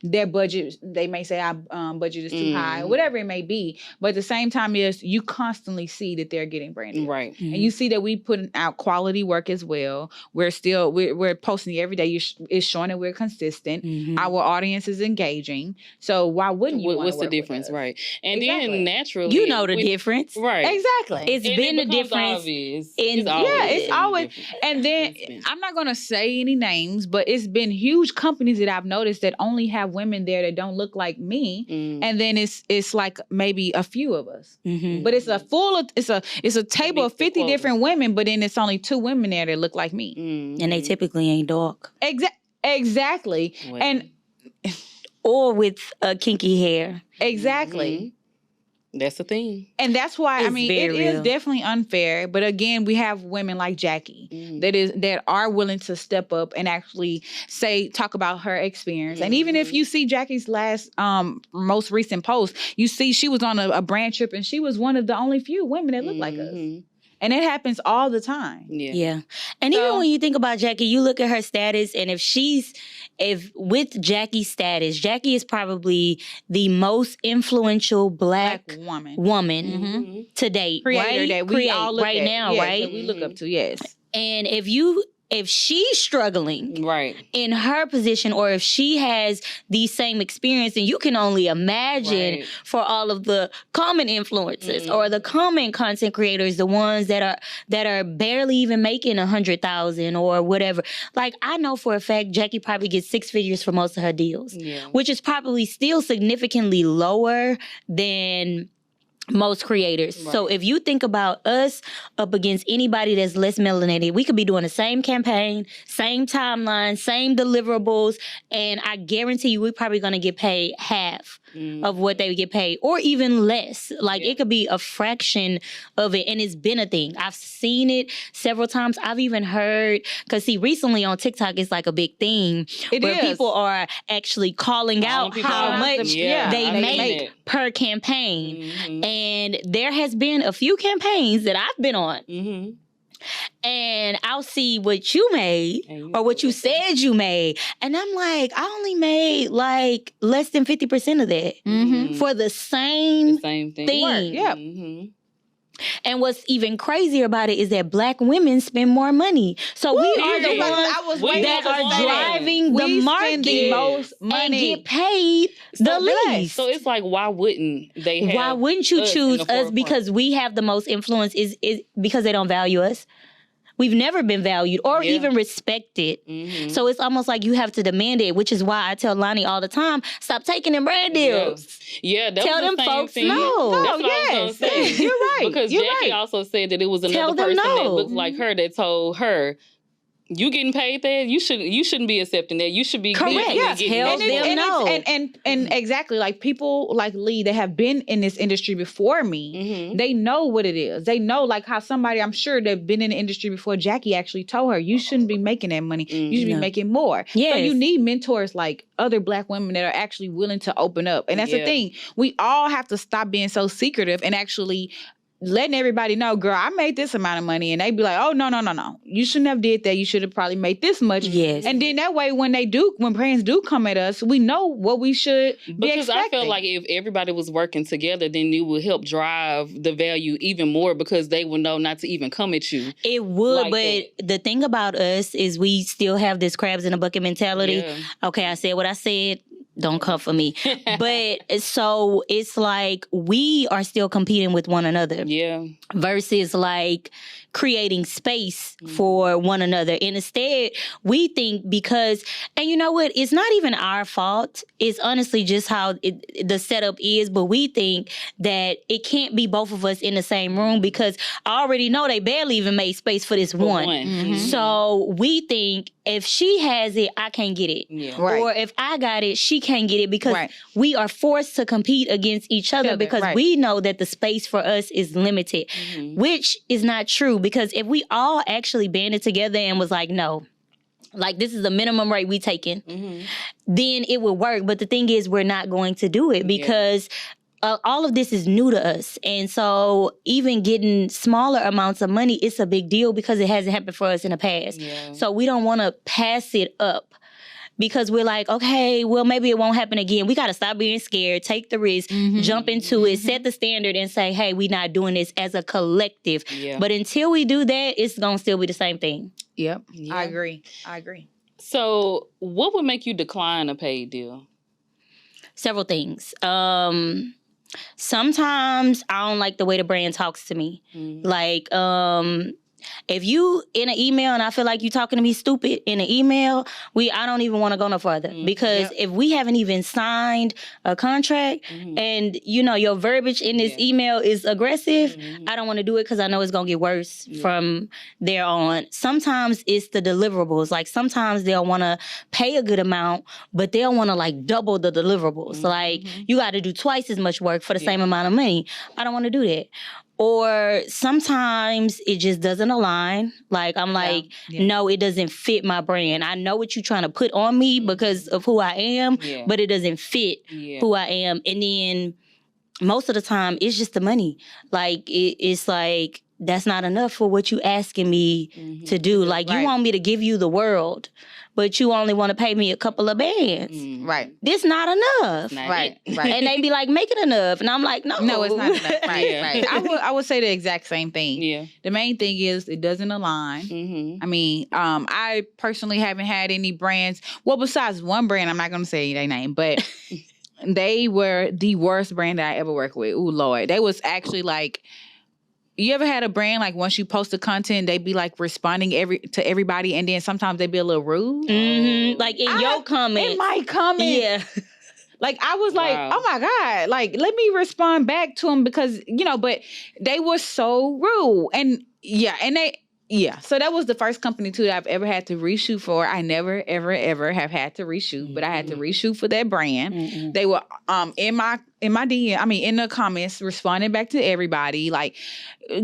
their budget. They may say our budget is too high, or whatever it may be. But at the same time, you constantly see that they're getting branded. Right. And you see that we put out quality work as well. We're posting every day. It's showing that we're consistent. Our audience is engaging. So why wouldn't you? What's the difference? Right. And then naturally, you know the difference. Right. Exactly. It's been a difference. Obvious. It's always. And then I'm not going to say any names, but it's been huge companies that I've noticed that only have women there that don't look like me. And then it's like maybe a few of us. But it's a table of 50 different women, but then it's only 2 women there that look like me. And they typically ain't dark. Exactly. Well. And or with kinky hair. Exactly. That's the thing. And that's why, It's it very is real. definitely unfair. But again, we have women like Jackie that are willing to step up and actually talk about her experience. And even if you see Jackie's most recent post, you see she was on a brand trip, and she was one of the only few women that look like us. And it happens all the time. Yeah. And even when you think about Jackie, you look at her status, and if with Jackie's status, Jackie is probably the most influential black woman to date, Creator right? that we all look right at. now, Yes, right? that we look up to, yes. And if she's struggling Right. in her position, or if she has the same experience, and you can only imagine for all of the common influencers or the common content creators, the ones that are barely even making 100,000 or whatever. Like, I know for a fact Jackie probably gets 6 figures for most of her deals, which is probably still significantly lower than most creators. Right. So if you think about us up against anybody that's less melanated, we could be doing the same campaign, same timeline, same deliverables, and I guarantee you we're probably going to get paid half of what they would get paid, or even less. Like, it could be a fraction of it, and it's been a thing. I've seen it several times. I've even heard, because recently on TikTok, it's like a big thing where people are actually calling out how much they make per campaign. And there has been a few campaigns that I've been on. and I'll see what you made or what you said you made. And I'm like, I only made like less than 50% of that for the same thing. Yep. And what's even crazier about it is that Black women spend more money. So we are the ones that are driving the market the most money and get paid the least. So it's like, why wouldn't they have Why wouldn't you choose us because we have the most influence is because they don't value us? We've never been valued or even respected. So it's almost like you have to demand it, which is why I tell Lonni all the time, stop taking them brand deals. Yeah, that tell was them folks no. That's what I was gonna say. You're right. Because Jackie also said that it was another person that looked like her that told her, you getting paid that? You shouldn't be accepting that. You should be correct. Tell them no. And exactly, like people like Lee, they have been in this industry before me. They know what it is. They know like how somebody, I'm sure, they've been in the industry before. Jackie actually told her, you shouldn't be making that money. You should be making more. Yes. So you need mentors like other Black women that are actually willing to open up. And that's the thing. We all have to stop being so secretive and actually letting everybody know, girl, I made this amount of money. And they be like, oh, no. You shouldn't have did that. You should have probably made this much. Yes. And then that way, when brands do come at us, we know what we should be expecting. Because I feel like if everybody was working together, then it would help drive the value even more because they would know not to even come at you. It would, like but the thing about us is we still have this crabs in a bucket mentality. Yeah. Okay, I said what I said. Don't come for me. But so it's like we are still competing with one another. Yeah. Versus like creating space for one another. And instead, we think because, and you know what? It's not even our fault. It's honestly just how the setup is. But we think that it can't be both of us in the same room because I already know they barely even made space for this one. So we think if she has it, I can't get it. Yeah. Right. Or if I got it, she can't get it because we are forced to compete against each other because we know that the space for us is limited, which is not true because if we all actually banded together and was like, no, like this is the minimum rate we taking, then it would work. But the thing is, we're not going to do it because all of this is new to us. And so even getting smaller amounts of money, it's a big deal because it hasn't happened for us in the past. Yeah. So we don't want to pass it up because we're like, okay, well, maybe it won't happen again. We got to stop being scared, take the risk, jump into it, set the standard and say, hey, we're not doing this as a collective. Yeah. But until we do that, it's going to still be the same thing. Yep. Yeah. I agree. So what would make you decline a paid deal? Several things. Sometimes I don't like the way the brand talks to me. Like, if you in an email and I feel like you talking to me stupid in an email, I don't even want to go no further because if we haven't even signed a contract and your verbiage in this email is aggressive, I don't want to do it because I know it's gonna get worse from there on. Sometimes it's the deliverables. Like sometimes they'll want to pay a good amount, but they'll want to like double the deliverables. Like you got to do twice as much work for the same amount of money. I don't want to do that. Or sometimes it just doesn't align. Like, I'm like, no, it doesn't fit my brand. I know what you're trying to put on me because of who I am, but it doesn't fit who I am. And then most of the time, it's just the money. Like, it's like, that's not enough for what you asking me to do. Like, you want me to give you the world, but you only want to pay me a couple of bands. Right. This not enough. Right. And they be like, make it enough. And I'm like, no. No, it's not enough. Right. I would say the exact same thing. Yeah. The main thing is it doesn't align. I mean, I personally haven't had any brands. Well, besides one brand, I'm not going to say their name, but they were the worst brand that I ever worked with. Ooh, Lord. They was actually like, you ever had a brand like once you post the content, they be like responding to everybody, and then sometimes they be a little rude? Like in your comments. In my comments. Yeah. Like, I was like, oh my God, like, let me respond back to them because, but they were so rude. And so that was the first company too that I've ever had to reshoot for. I never, ever, ever have had to reshoot, but I had to reshoot for that brand. They were in my DM, in the comments, responding back to everybody, like,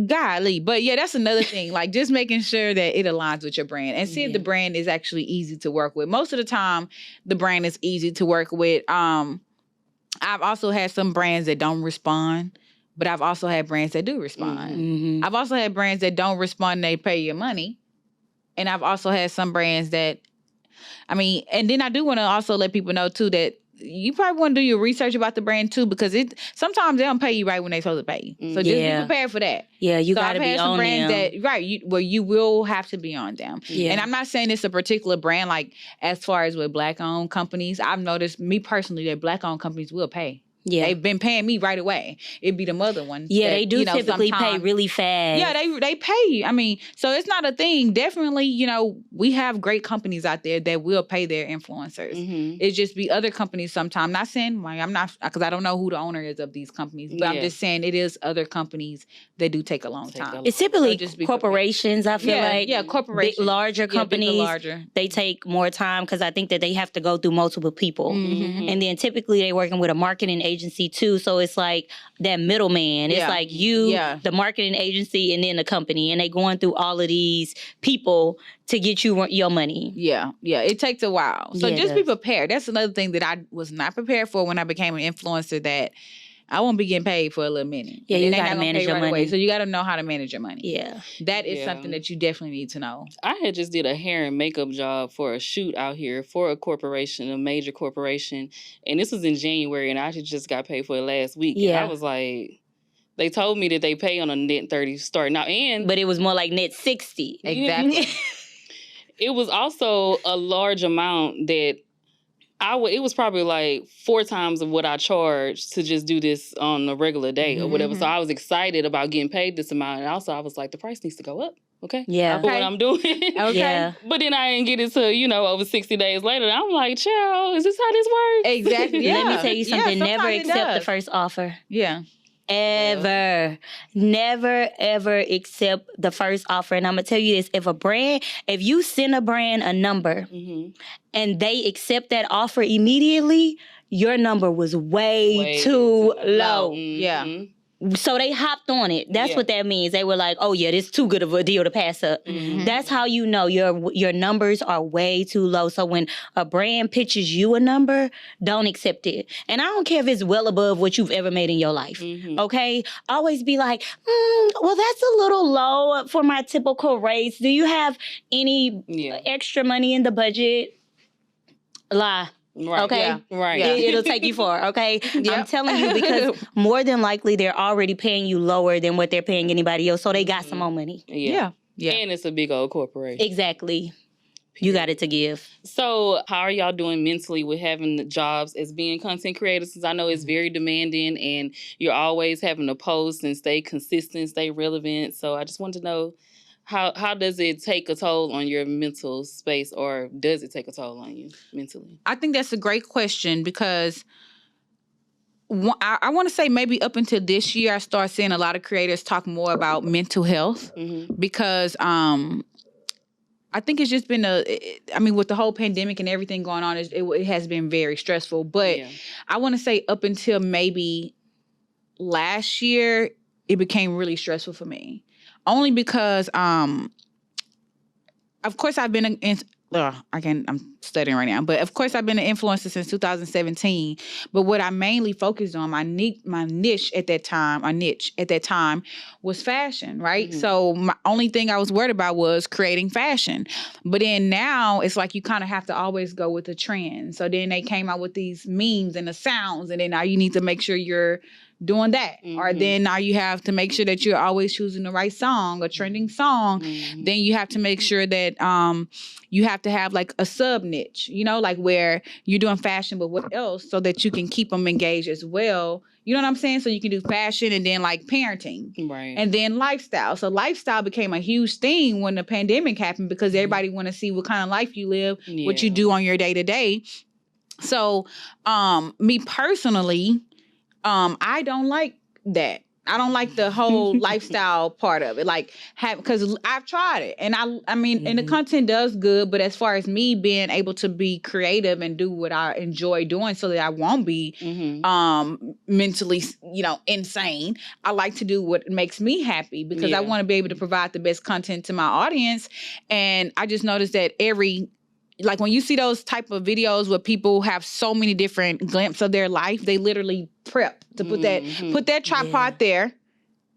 golly. But yeah, that's another thing, like just making sure that it aligns with your brand and see if the brand is actually easy to work with. Most of the time, the brand is easy to work with. I've also had some brands that don't respond but I've also had brands that do respond. Mm-hmm. I've also had brands that don't respond, they pay your money. And I've also had some brands that, and then I do want to also let people know too that you probably want to do your research about the brand too, because sometimes they don't pay you right when they're supposed to pay you. So just be prepared for that. Yeah, you got to be on them. You will have to be on them. Yeah. And I'm not saying it's a particular brand, like as far as with Black-owned companies. I've noticed, me personally, that Black-owned companies will pay. Yeah. They've been paying me right away. It'd be the mother ones. Yeah, they do typically pay really fast. Yeah, they pay. So it's not a thing. Definitely, we have great companies out there that will pay their influencers. Mm-hmm. It just be other companies sometimes. Not saying, I'm not, because I don't know who the owner is of these companies, but I'm just saying it is other companies that do take a long time. It's typically corporations, I feel like. Yeah, corporations. Larger companies, they take more time because I think that they have to go through multiple people. Mm-hmm. And then typically they're working with a marketing agency too, so it's like that middleman. It's like you, the marketing agency, and then the company, and they going through all of these people to get you your money. Yeah, it takes a while. So just be prepared. That's another thing that I was not prepared for when I became an influencer, that I won't be getting paid for a little minute. Yeah, you got to manage your money. So you got to know how to manage your money. Yeah. That is something that you definitely need to know. I had just did a hair and makeup job for a shoot out here for a corporation, a major corporation. And this was in January, and I just got paid for it last week. Yeah. And I was like, they told me that they pay on a net 30 start now. But it was more like net 60. Exactly. It was also a large amount that it was probably like 4 times of what I charged to just do this on a regular day or whatever. So I was excited about getting paid this amount. And also I was like, the price needs to go up. Okay. Yeah. For what I'm doing. Okay. Yeah. But then I didn't get it to, over 60 days later. I'm like, child, is this how this works? Exactly. Yeah. Let me tell you something. Never accept the first offer. Yeah. Ever. Never, ever accept the first offer. And I'm going to tell you this. If you send a brand a number and they accept that offer immediately, your number was way too low. Mm-hmm. Yeah. So they hopped on it. That's what that means. They were like, oh, yeah, this is too good of a deal to pass up. Mm-hmm. That's how you know your numbers are way too low. So when a brand pitches you a number, don't accept it. And I don't care if it's well above what you've ever made in your life, okay? Always be like, well, that's a little low for my typical rates. Do you have any extra money in the budget? Lie. Right. Okay. Yeah. Right. It'll take you far. Okay. Yep. I'm telling you, because more than likely they're already paying you lower than what they're paying anybody else, so they got some more money. Yeah. And it's a big old corporation. Exactly. You got it to give. So how are y'all doing mentally with having the jobs as being content creators? Since I know it's very demanding and you're always having to post and stay consistent, stay relevant. So I just wanted to know, How does it take a toll on your mental space, or does it take a toll on you mentally? I think that's a great question, because I want to say maybe up until this year, I started seeing a lot of creators talk more about mental health, because I think it's just been with the whole pandemic and everything going on, it has been very stressful. But I want to say up until maybe last year, it became really stressful for me. Only because, of course, I've been I'm studying right now, but of course, I've been an influencer since 2017. But what I mainly focused on, my niche at that time was fashion, right? Mm-hmm. So my only thing I was worried about was creating fashion. But then now it's like you kind of have to always go with the trend. So then they came out with these memes and the sounds, and then now you need to make sure you're doing that. Or then now you have to make sure that you're always choosing the right song, a trending song. Then you have to make sure that you have to have like a sub niche, like where you're doing fashion, but what else, so that you can keep them engaged as well. You know what I'm saying? So you can do fashion and then like parenting. Right. And then lifestyle. So lifestyle became a huge thing when the pandemic happened, because everybody want to see what kind of life you live, what you do on your day to day. So me personally, I don't like that. I don't like the whole lifestyle part of it. Because I've tried it, and and the content does good, but as far as me being able to be creative and do what I enjoy doing, so that I won't be mentally, insane, I like to do what makes me happy, because I want to be able to provide the best content to my audience. And I just noticed that every like when you see those type of videos where people have so many different glimpses of their life, they literally prep to put that tripod there.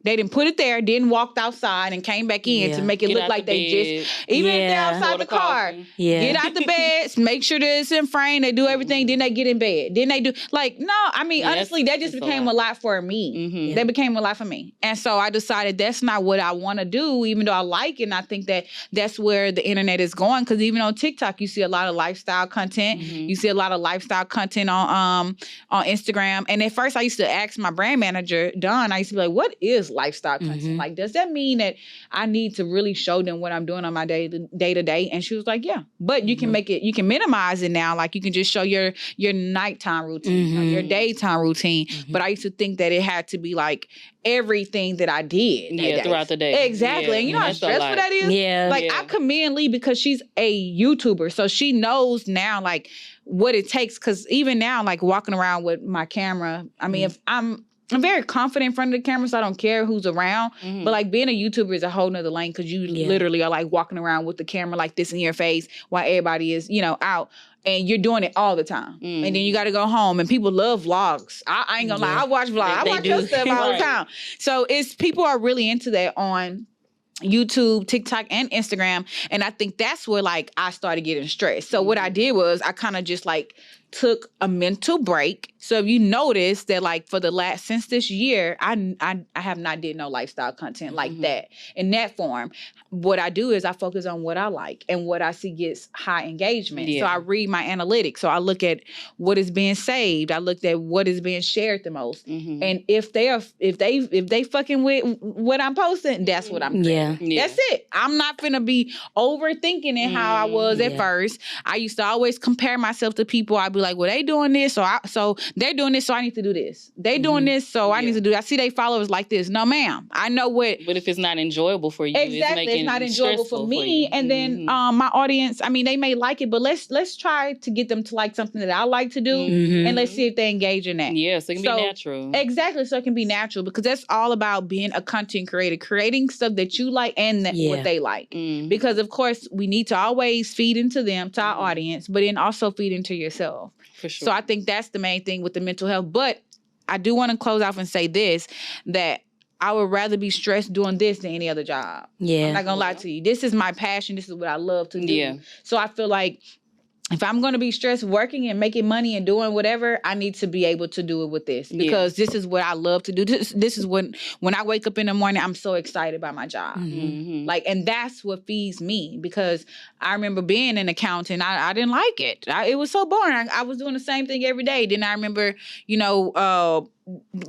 They didn't put it there, didn't walk outside and came back in to make it look like they just, even if they're outside the car, get out the bed, make sure that it's in frame, they do everything, then they get in bed. Then they do, like, no, I mean, honestly, that just became a lot for me. That became a lot for me. And so I decided that's not what I want to do, even though I like it. And I think that that's where the internet is going. Because even on TikTok, you see a lot of lifestyle content. You see a lot of lifestyle content on Instagram. And at first I used to ask my brand manager, Dawn, I used to be like, what is lifestyle content? Like, does that mean that I need to really show them what I'm doing on my day to day? And she was like, yeah, but you can make it, you can minimize it now. Like, you can just show your nighttime routine, or your daytime routine. But I used to think that it had to be like everything that I did throughout the day. Exactly. And you know how stressful that is? I commend Lee because she's a YouTuber. So she knows now, like, what it takes. Because even now, like, walking around with my camera, I mean, if I'm very confident in front of the camera, so I don't care who's around. But like, being a YouTuber is a whole nother lane, because you literally are like walking around with the camera like this in your face while everybody is, you know, out. And you're doing it all the time. And then you got to go home. And people love vlogs. I ain't gonna lie. I watch vlogs. I watch your stuff all the time. So people are really into that on YouTube, TikTok, and Instagram. And I think that's where, like, I started getting stressed. So what I did was I kind of just, like, took a mental break. So if you notice that, like, for since this year, I have not did no lifestyle content like that in that form. What I do is I focus on what I like and what I see gets high engagement. So I read my analytics. So I look at what is being saved. I looked at what is being shared the most. And if they fucking with what I'm posting, that's what I'm doing. That's it. I'm not finna be overthinking it how I was at first. I used to always compare myself to people. I'd be like, well, they doing this, so they're doing this, so I need to do this. They doing this, so I need to do that. I see they followers like this. No, ma'am. I know what. But if it's not enjoyable for you, it's not enjoyable for me. And then my audience, I mean, they may like it, but let's try to get them to like something that I like to do, and let's see if they engage in that. Yeah, so it can be natural. Exactly, so it can be natural, because that's all about being a content creator, creating stuff that you like and what they like. Because of course, we need to always feed into them, to our audience, but then also feed into yourself. For sure. So I think that's the main thing with the mental health. But I do want to close off and say this, that I would rather be stressed doing this than any other job. I'm not going to lie to you. This is my passion. This is what I love to do. So I feel like if I'm going to be stressed working and making money and doing whatever, I need to be able to do it with this, because this is what I love to do. This is when I wake up in the morning, I'm so excited about my job. Like, and that's what feeds me, because I remember being an accountant. I didn't like it. It was so boring. I was doing the same thing every day. Then I remember,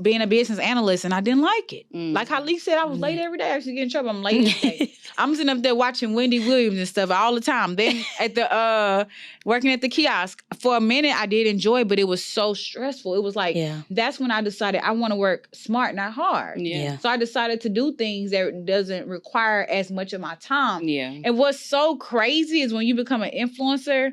being a business analyst, and I didn't like it. Like how Lee said, I was late every day. I used to get in trouble. I'm late every day. I'm sitting up there watching Wendy Williams and stuff all the time. Then at the working at the kiosk, for a minute I did enjoy it, but it was so stressful. It was like, that's when I decided I want to work smart, not hard. So I decided to do things that doesn't require as much of my time. And what's so crazy is when you become an influencer,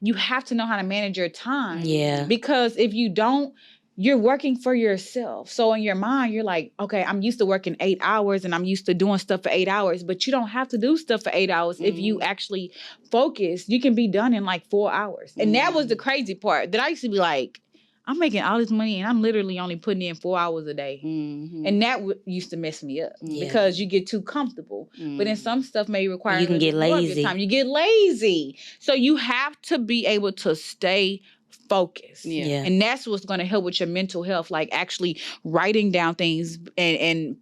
you have to know how to manage your time. Because if you don't, you're working for yourself. So in your mind, you're like, okay, I'm used to working 8 hours and I'm used to doing stuff for 8 hours, but you don't have to do stuff for 8 hours. If you actually focus, you can be done in like 4 hours. And that was the crazy part, that I used to be like, I'm making all this money and I'm literally only putting in 4 hours a day. And that used to mess me up because you get too comfortable. But then some stuff may require you can get lazy. Time. You get lazy. So you have to be able to stay focus. And that's what's going to help with your mental health, like actually writing down things and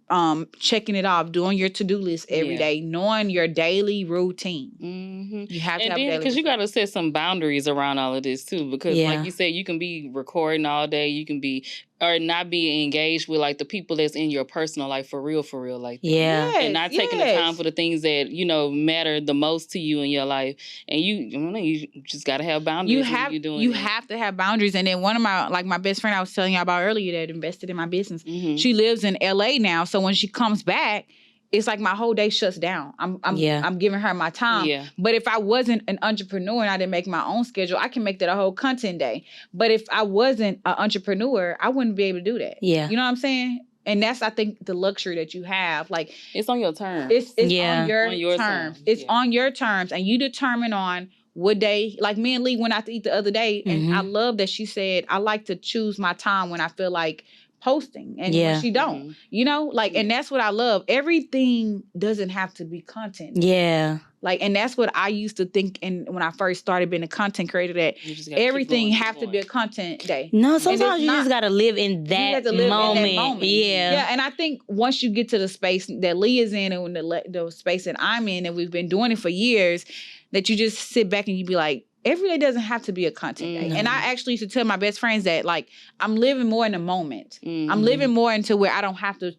checking it off, doing your to-do list every day, knowing your daily routine. You have to have daily, because you got to set some boundaries around all of this too, because like you said, you can be recording all day, you can be or not being engaged with like the people that's in your personal life for real, like that. And not taking the time for the things that, matter the most to you in your life. And you just got to have boundaries. You have to have boundaries. And then one of my best friend I was telling you about earlier that invested in my business, she lives in LA now. So when she comes back, it's like my whole day shuts down. I'm giving her my time. But if I wasn't an entrepreneur and I didn't make my own schedule, I can make that a whole content day. But if I wasn't an entrepreneur, I wouldn't be able to do that. You know what I'm saying? And that's, I think, the luxury that you have. Like, it's on your terms. It's on your terms. It's on your terms. And you determine on what day. Like me and Lee went out to eat the other day, and I love that she said, I like to choose my time when I feel like posting and when she don't, you know, like, and that's what I love. Everything doesn't have to be content. Yeah. Like, and that's what I used to think. And when I first started being a content creator, that everything have to be a content day. No, sometimes you just got to live in that moment. Yeah. Yeah. And I think once you get to the space that Lee is in and the space that I'm in, and we've been doing it for years, that you just sit back and you be like, every day doesn't have to be a content day. And I actually used to tell my best friends that, like, I'm living more in the moment. I'm living more into where I don't have to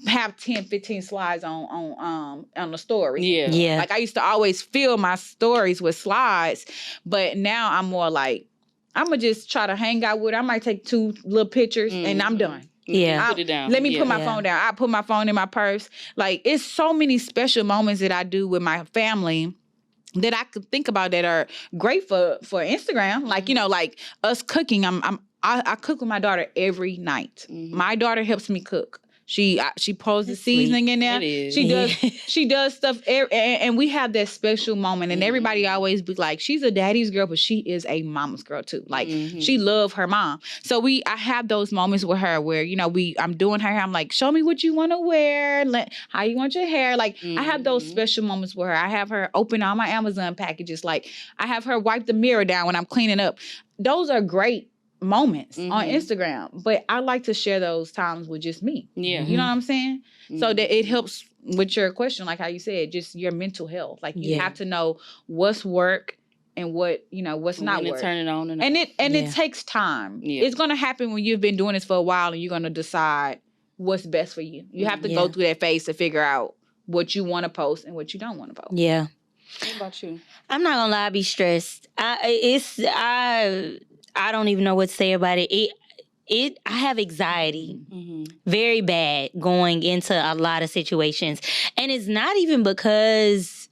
have 10, 15 slides on the story. Yeah. Like, I used to always fill my stories with slides, but now I'm more like, I'm going to just try to hang out with her. I might take 2 little pictures and I'm done. Yeah. Put it down. Let me put my phone down. I put my phone in my purse. Like, it's so many special moments that I do with my family that I could think about that are great for Instagram. Like, you know, like us cooking. I cook with my daughter every night. My daughter helps me cook. She pours the seasoning in there. She does stuff, and we have that special moment. And everybody always be like, she's a daddy's girl, but she is a mama's girl too. Like, she love her mom. So I have those moments with her where, you know, I'm doing her hair. I'm like, show me what you want to wear, how you want your hair. Like, I have those special moments with her. I have her open all my Amazon packages. Like, I have her wipe the mirror down when I'm cleaning up. Those are great moments on Instagram, but I like to share those times with just me. You know what I'm saying? So that it helps with your question, like how you said, just your mental health. Like, you have to know what's work and what, you know, what's not work. Turn it on and it takes time. It's gonna happen when you've been doing this for a while and you're gonna decide what's best for you. You have to go through that phase to figure out what you want to post and what you don't want to post. Yeah. What about you? I'm not gonna lie, I be stressed. I don't even know what to say about it. I have anxiety, very bad, going into a lot of situations. And it's not even because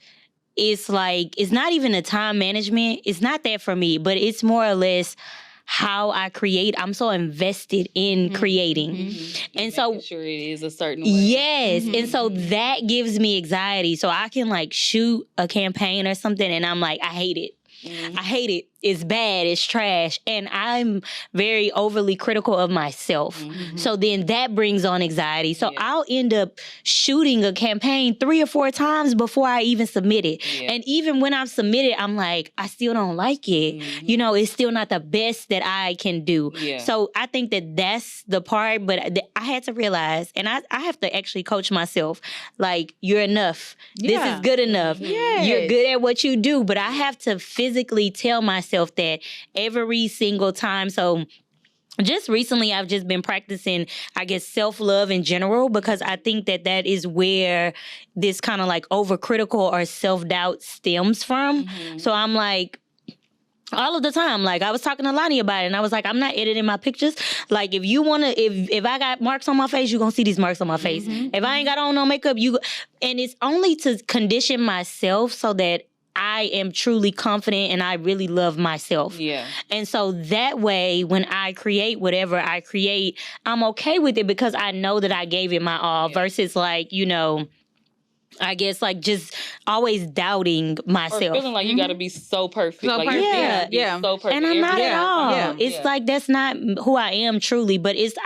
it's not even a time management. It's not that for me, but it's more or less how I create. I'm so invested in creating. And so making sure it is a certain way. Yes. And so that gives me anxiety. So I can like shoot a campaign or something and I'm like, I hate it. I hate it. It's bad. It's trash. And I'm very overly critical of myself. So then that brings on anxiety. So I'll end up shooting a campaign 3 or 4 times before I even submit it. And even when I've submitted, I'm like, I still don't like it. You know, it's still not the best that I can do. So I think that that's the part. But I had to realize, and I have to actually coach myself, like, you're enough. This is good enough. You're good at what you do. But I have to physically tell myself that every single time. So just recently, I've just been practicing, I guess, self-love in general, because I think that is where this kind of like overcritical or self-doubt stems from. So I'm like, all of the time, like, I was talking to Lonni about it, and I was like, I'm not editing my pictures. Like, if you want to, if I got marks on my face, you're going to see these marks on my face. If I ain't got on no makeup, and it's only to condition myself so that I am truly confident and I really love myself. And so that way, when I create whatever I create, I'm okay with it because I know that I gave it my all versus, like, you know, I guess, like, just always doubting myself. Or feeling like you got to be so perfect. So like, perfect. So perfect. And I'm not at all. It's like, that's not who I am truly, but it's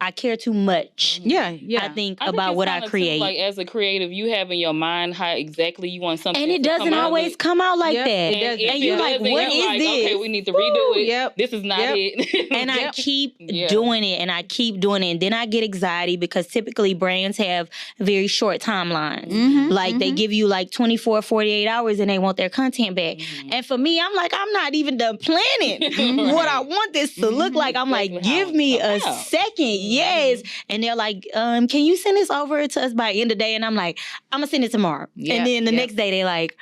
I care too much. I think about what I create. Like, as a creative, you have in your mind how exactly you want something. And it doesn't always come out like that. And you're like, what is this? Okay, we need to redo it. This is not it. And I keep doing it, and I keep doing it. And then I get anxiety because typically brands have very short timelines. Like, they give you like 24, 48 hours and they want their content back. And for me, I'm like, I'm not even done planning what I want this to look like. I'm like, give me a second. And they're like, can you send this over to us by end of day? And I'm like, I'm gonna send it tomorrow. And then the next day they're like,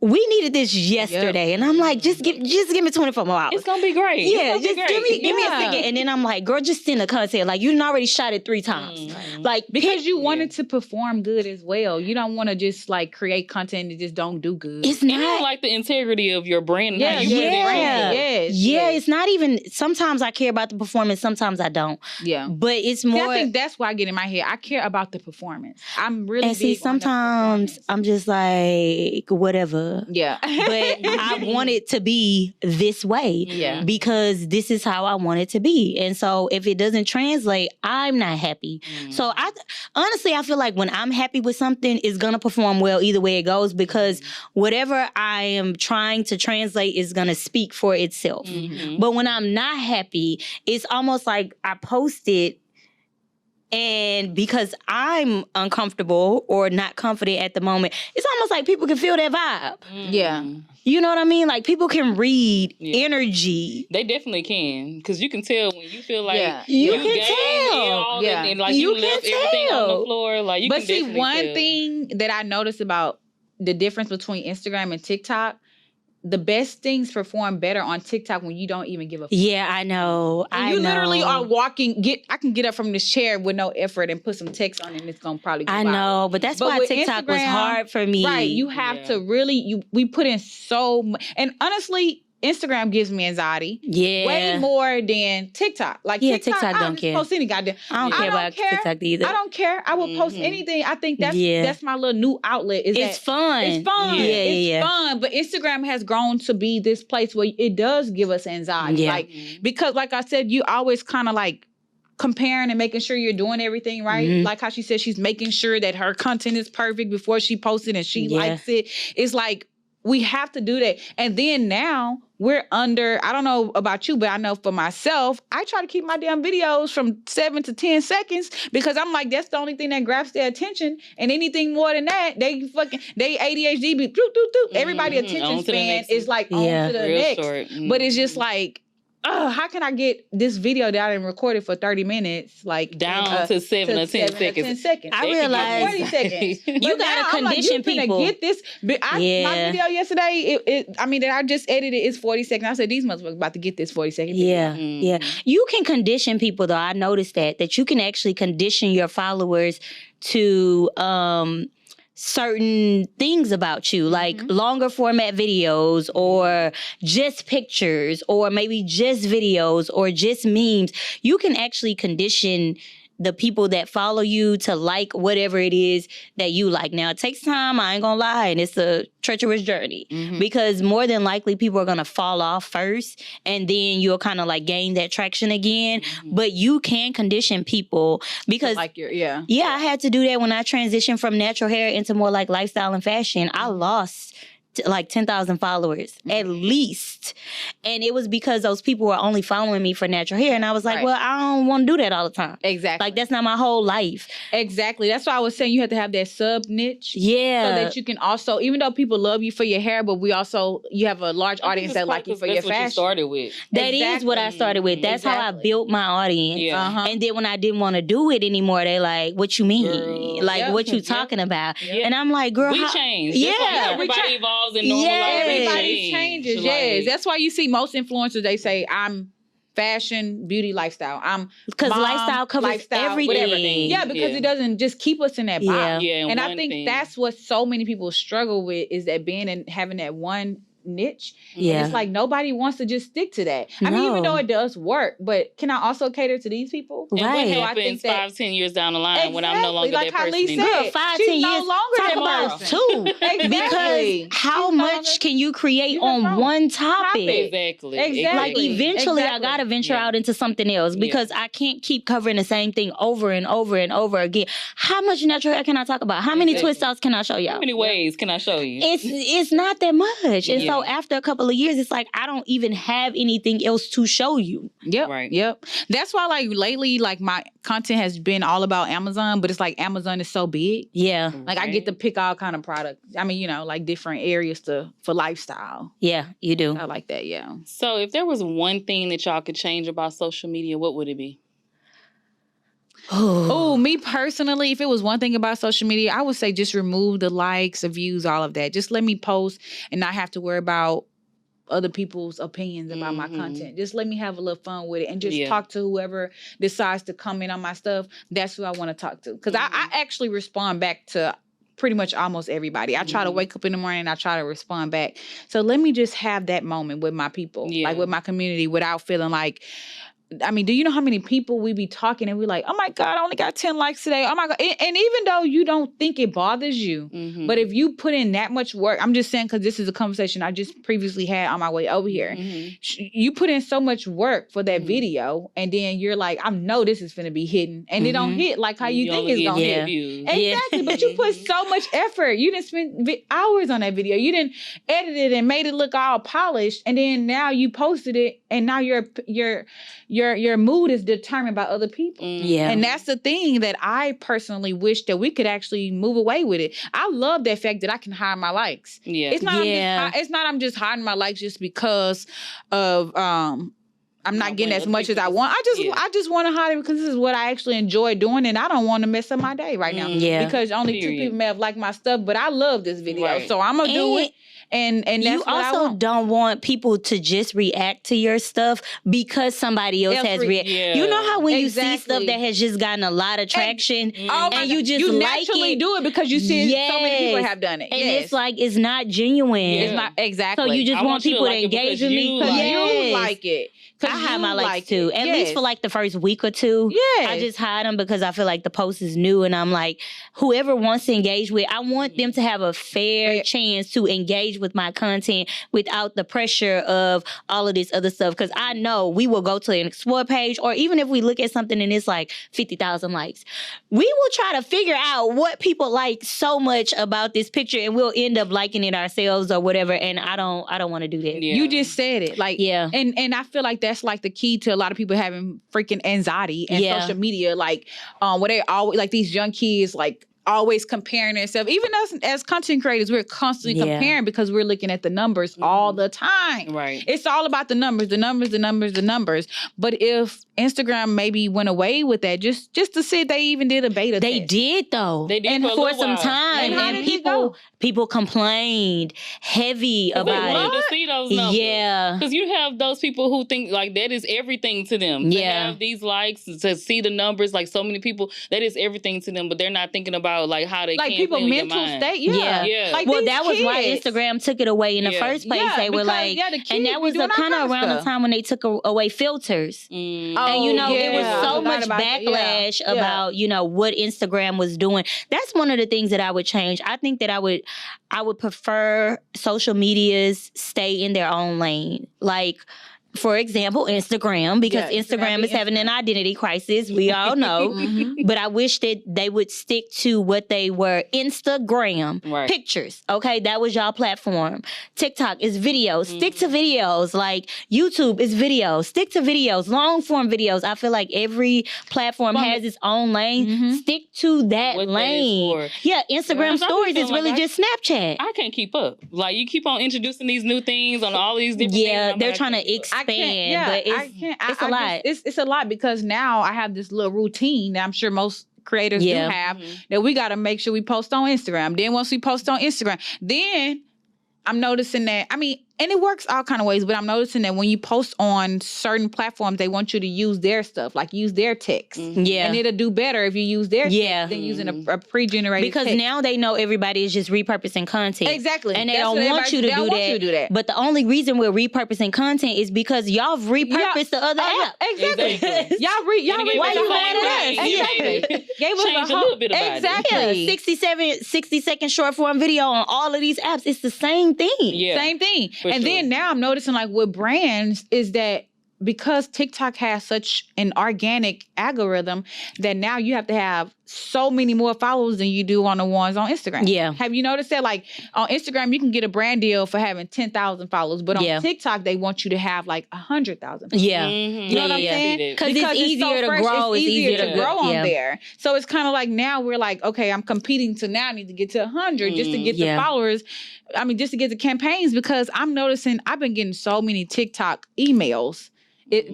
we needed this yesterday. And I'm like, just give me 24 more hours. It's gonna be great. Just give me a second. And then I'm like, girl, just send the content. Like, you done already shot it 3 times. Like, because you want it to perform good as well. You don't want to just like create content that just don't do good. It's not, and you like the integrity of your brand. And how you put it it's not even, sometimes I care about the performance, sometimes I don't. But it's more. I think that's why I get in my head. I care about the performance. I'm really and see, sometimes I'm just like, whatever. Yeah. but I want it to be this way. Yeah. Because this is how I want it to be. And so if it doesn't translate, I'm not happy. So honestly, I feel like when I'm happy with something, it's going to perform well either way it goes, because whatever I am trying to translate is going to speak for itself. But when I'm not happy, it's almost like I post it, and because I'm uncomfortable or not confident at the moment, it's almost like people can feel that vibe. Yeah. You know what I mean? Like, people can read energy. They definitely can, because you can tell when you feel like You can gained tell. all Yeah. and like You you can left everything on tell. the floor. Like, you But can see, definitely one tell. thing that I noticed about the difference between Instagram and TikTok, the best things perform better on TikTok when you don't even give a fuck. Yeah, I know. And you literally are walking. I can get up from this chair with no effort and put some text on it, and it's gonna probably go I viral. know, but that's why with TikTok was Instagram, hard for me. Right, you have to really we put in so much, and honestly, Instagram gives me anxiety. Yeah. Way more than TikTok. Like, TikTok I don't just care. post any goddamn. I don't care about TikTok either. I don't care. I will post anything. I think that's my little new outlet. It's fun. It's fun. Yeah, It's fun. But Instagram has grown to be this place where it does give us anxiety. Yeah. Like, because like I said, you always kind of like comparing and making sure you're doing everything right. Like how she said she's making sure that her content is perfect before she posts it and she likes it. It's like, we have to do that. And then now we're under, I don't know about you, but I know for myself, I try to keep my damn videos from 7 to 10 seconds, because I'm like, that's the only thing that grabs their attention. And anything more than that, they ADHD be everybody attention span is like on to the real next. short. But it's just like, how can I get this video that I didn't record it for 30 minutes down to 7 or 10 seconds? 10 seconds. I realized 40 seconds. you gotta condition people. Get this. My video yesterday, that I just edited is 40 seconds. I said, these motherfuckers about to get this 40 second video. Yeah. You can condition people, though. I noticed that you can actually condition your followers to certain things about you, like longer format videos or just pictures or maybe just videos or just memes. You can actually condition the people that follow you to like whatever it is that you like. Now, it takes time, I ain't gonna lie, and it's a treacherous journey, because more than likely people are gonna fall off first, and then you'll kind of like gain that traction again. But you can condition people, because like I had to do that when I transitioned from natural hair into more like lifestyle and fashion. I lost like 10,000 followers at least. And it was because those people were only following me for natural hair. And I was like, well, I don't want to do that all the time. Exactly. Like, that's not my whole life. Exactly. That's why I was saying you have to have that sub niche. Yeah. So that you can also, even though people love you for your hair, but you have a large audience that like you for your fashion. That's what you started with. That is what I started with. That's how I built my audience. Yeah. And then when I didn't want to do it anymore, they like, what you mean? Girl. Like, what you talking about? And I'm like, girl, we changed. Yeah. Everybody evolves and normalizes. Everybody changes. Yes. That's why you see most influencers, they say, I'm fashion, beauty, lifestyle. I'm because lifestyle covers everything. Whatever. Yeah, because it doesn't just keep us in that box. Yeah, and I think that's what so many people struggle with, is that being and having that one niche. Yeah. And it's like nobody wants to just stick to that. I mean, even though it does work, but can I also cater to these people? And right. what happens 5-10 years down the line when I'm no longer like that person anymore? Girl, 5-10 years, no longer talk that about person. two. Exactly. Because how much can you create on one topic? Exactly. Like, eventually I gotta venture out into something else, because I can't keep covering the same thing over and over and over again. How much natural hair can I talk about? How many twist outs can I show y'all? How many ways can I show you? It's not that much. And so after a couple of years, it's like I don't even have anything else to show you. Yep. Right. Yep. That's why, like, lately, like, my content has been all about Amazon, but it's like Amazon is so big. Yeah. Like, I get to pick all kind of products. I mean, like different areas for lifestyle. Yeah, you do. I like that, yeah. So if there was one thing that y'all could change about social media, what would it be? Oh, me personally, if it was one thing about social media, I would say just remove the likes, the views, all of that. Just let me post and not have to worry about other people's opinions about my content. Just let me have a little fun with it and just talk to whoever decides to comment on my stuff. That's who I want to talk to. Because I actually respond back to pretty much almost everybody. I try to wake up in the morning and I try to respond back. So let me just have that moment with my people, like with my community, without feeling like I mean, do you know how many people we be talking and we like, oh my God, I only got 10 likes today. Oh my God. And even though you don't think it bothers you, but if you put in that much work, I'm just saying, because this is a conversation I just previously had on my way over here. You put in so much work for that video, and then you're like, I know this is going to be hidden. And it don't hit like how you think it's going to hit. Exactly. But you put so much effort. You didn't spend hours on that video. You didn't edit it and made it look all polished. And then now you posted it, and now your mood is determined by other people. And that's the thing that I personally wish that we could actually move away with it. I love that fact that I can hide my likes. It's not I'm just hiding my likes just because of I'm not getting as much as I want. I just want to hide it because this is what I actually enjoy doing, and I don't want to mess up my day right now. Because only 2 people may have liked my stuff, but I love this video, so I'm gonna do it. And that's you what I also want. don't want people to just react to your stuff because somebody else has reacted. You know how when you see stuff that has just gotten a lot of traction and you just naturally do it because you see so many people have done it. And it's like, it's not genuine. It's not, exactly. So you just want people to engage with me because you like it. I hide my likes too. At least for like the first week or two. I just hide them because I feel like the post is new, and I'm like, whoever wants to engage with, I want them to have a fair chance to engage with my content without the pressure of all of this other stuff. Because I know we will go to an explore page, or even if we look at something and it's like 50,000 likes, we will try to figure out what people like so much about this picture, and we'll end up liking it ourselves or whatever. And I don't want to do that. You just said it, like, and I feel like that's like the key to a lot of people having freaking anxiety and social media, like where they always, like, these young kids, like, always comparing themselves. Even as content creators, we're constantly comparing because we're looking at the numbers all the time. Right. It's all about the numbers. But if Instagram maybe went away with that, just to see if they even did a beta They test. did, though. They did and for some time. And people complained heavy about they wanted to see those numbers. Yeah. Because you have those people who think like that is everything to them. To have these likes, to see the numbers, like so many people, that is everything to them, but they're not thinking about like how they like can people feel in your mental mind. state. Like, well, that was why Instagram took it away in the first place. They were like, and that was kind of around the time when they took away filters. And you know, it was so much backlash about, you know, what Instagram was doing. That's one of the things that I would change. I think that I would prefer social medias stay in their own lane. Like, for example, Instagram, because Instagram is having an identity crisis. We all know. But I wish that they would stick to what they were. Instagram. Pictures. Okay, that was y'all platform. TikTok is videos. Stick to videos. Like, YouTube is videos. Stick to videos. Long form videos. I feel like every platform has its own lane. Stick to that lane. Yeah, Instagram stories is really just Snapchat. I can't keep up. Like, you keep on introducing these new things on all these different things. Yeah, they're trying to expand, but it's a lot. It's a lot because now I have this little routine that I'm sure most creators do have, that we got to make sure we post on Instagram. Then once we post on Instagram, then I'm noticing that, I mean, and it works all kind of ways, but I'm noticing that when you post on certain platforms, they want you to use their stuff, like use their text. And it'll do better if you use their text than using a pre-generated because text. now they know everybody is just repurposing content. Exactly. And they don't want you to do that. But the only reason we're repurposing content is because y'all have repurposed the other app. Exactly. Why you mad at us? Exactly. Gave us a little bit about it. 60-second short form video on all of these apps. It's the same thing. Same thing. And then now I'm noticing, like, with brands, is that because TikTok has such an organic algorithm, that now you have to have so many more followers than you do on the ones on Instagram. Yeah. Have you noticed that? Like, on Instagram, you can get a brand deal for having 10,000 followers, but on TikTok, they want you to have like 100,000 followers. Yeah. You know what I'm saying? Because it's easier to grow. It's easier to grow on there. So it's kind of like now we're like, okay, I'm competing to now I need to get to 100 just to get the followers. I mean, just to get the campaigns, because I'm noticing I've been getting so many TikTok emails.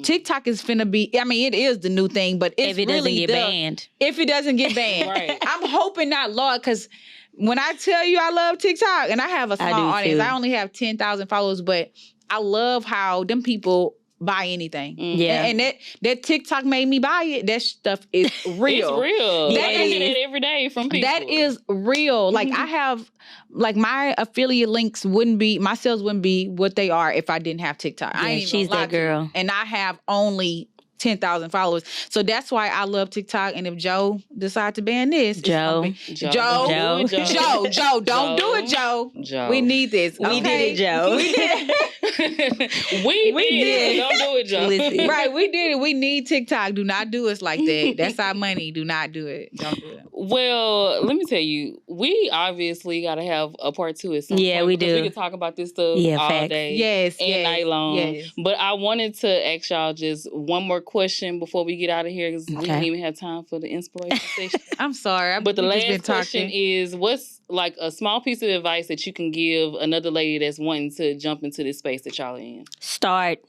TikTok is finna be, I mean, it is the new thing, but it's if it doesn't get banned. If it doesn't get banned. I'm hoping not, Lord, because when I tell you I love TikTok, and I have a small audience, I only have 10,000 followers, but I love how them people buy anything. And that TikTok made me buy it. That stuff is real. It's real. I get it every day from people. That is real. Like, I have, like, my affiliate links my sales wouldn't be what they are if I didn't have TikTok. I ain't even she's that girl. And I have only 10,000 followers. So that's why I love TikTok. And if Joe decide to ban this, Joe, don't Joe. do it, Joe. We need this. We did it, Joe. We did it. we did it. Don't do it, Joe. Listen. Right, we did it. We need TikTok. Do not do us like that. That's our money. Do not do it. Don't do it. Well, let me tell you, we obviously got to have a part 2 at some Yeah, point. we because do. We can talk about this stuff all facts. day. Yes, and night long. Yes. But I wanted to ask y'all just one more question before we get out of here because we didn't even have time for the inspiration session. I'm sorry. But the we just been last question talking. is, what's like a small piece of advice that you can give another lady that's wanting to jump into this space that y'all are in? Start.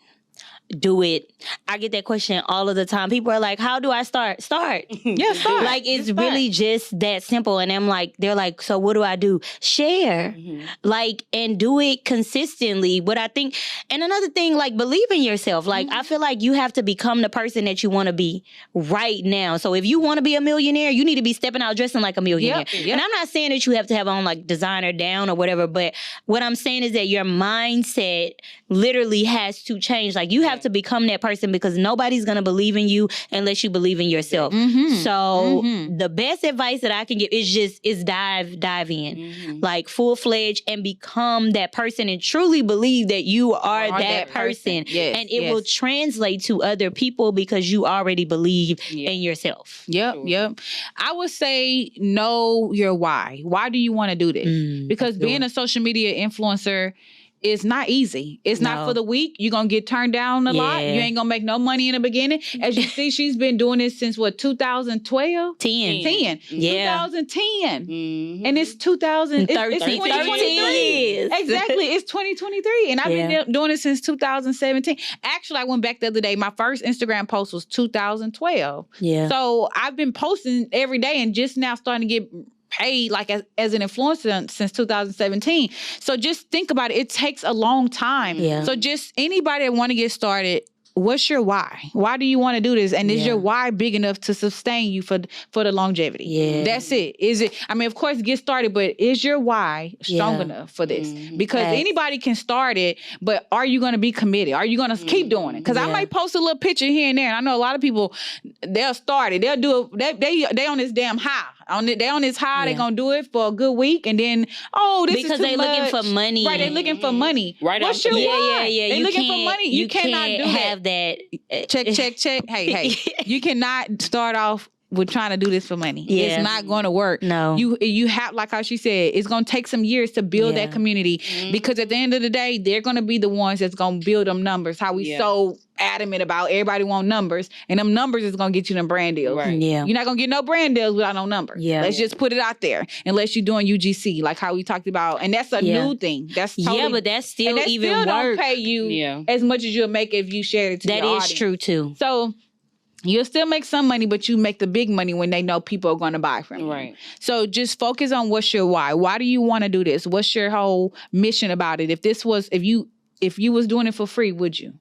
Do it. I get that question all of the time. People are like, how do I start? Start. Yeah, start. Like, it's Just really just that simple. And they're like, so what do I do? Share. Like, and do it consistently. But I think, and another thing, like, believe in yourself. Like, I feel like you have to become the person that you want to be right now. So if you want to be a millionaire, you need to be stepping out dressing like a millionaire. Yep. And I'm not saying that you have to have on like designer down or whatever, but what I'm saying is that your mindset literally has to change. Like, you have to become that person because nobody's going to believe in you unless you believe in yourself. So the best advice that I can give is dive in, like full-fledged, and become that person and truly believe that you are that person. Yes, and it will translate to other people because you already believe Yeah. in yourself. Yep. I would say know your why. Why do you want to do this? Because being a social media influencer is not easy. It's not for the weak. You're going to get turned down a lot. You ain't going to make no money in the beginning. As you see, she's been doing this since 2012? 10. Yeah. 2010. And it's 2013. It's 2023. years. Exactly. It's 2023. And I've been doing it since 2017. Actually, I went back the other day. My first Instagram post was 2012. Yeah. So I've been posting every day and just now starting to get paid like as an influencer since 2017. So just think about it. It takes a long time. Yeah. So just anybody that want to get started, what's your why? Why do you want to do this? And is your why big enough to sustain you for the longevity? Yeah. That's it. Is it? I mean, of course, get started, but is your why strong enough for this? Because anybody can start it, but are you going to be committed? Are you going to keep doing it? Because I might post a little picture here and there, and I know a lot of people, they'll start it. They'll do it. They on this damn high. They on this high. They're going to do it for a good week, and then, this because is too they much. looking for money. Right, they're looking for money. Right. What's your why? Yeah. They You looking for can't- money. You cannot can't do have that. Check. Hey. You cannot start off with trying to do this for money. Yeah. It's not going to work. No. You have, like how she said, it's going to take some years to build that community because at the end of the day, they're going to be the ones that's going to build them numbers. How we so adamant about everybody want numbers, and them numbers is going to get you them brand deals. Right. Yeah. You're not going to get no brand deals without no number. Yeah. Let's just put it out there. Unless you're doing UGC, like how we talked about. And that's a new thing. That's totally, but that's still and that even still work. don't pay you as much as you'll make if you shared it to That your is audience. true too. So you'll still make some money, but you make the big money when they know people are going to buy from you. Right. So just focus on what's your why. Why do you want to do this? What's your whole mission about it? If you was doing it for free, would you?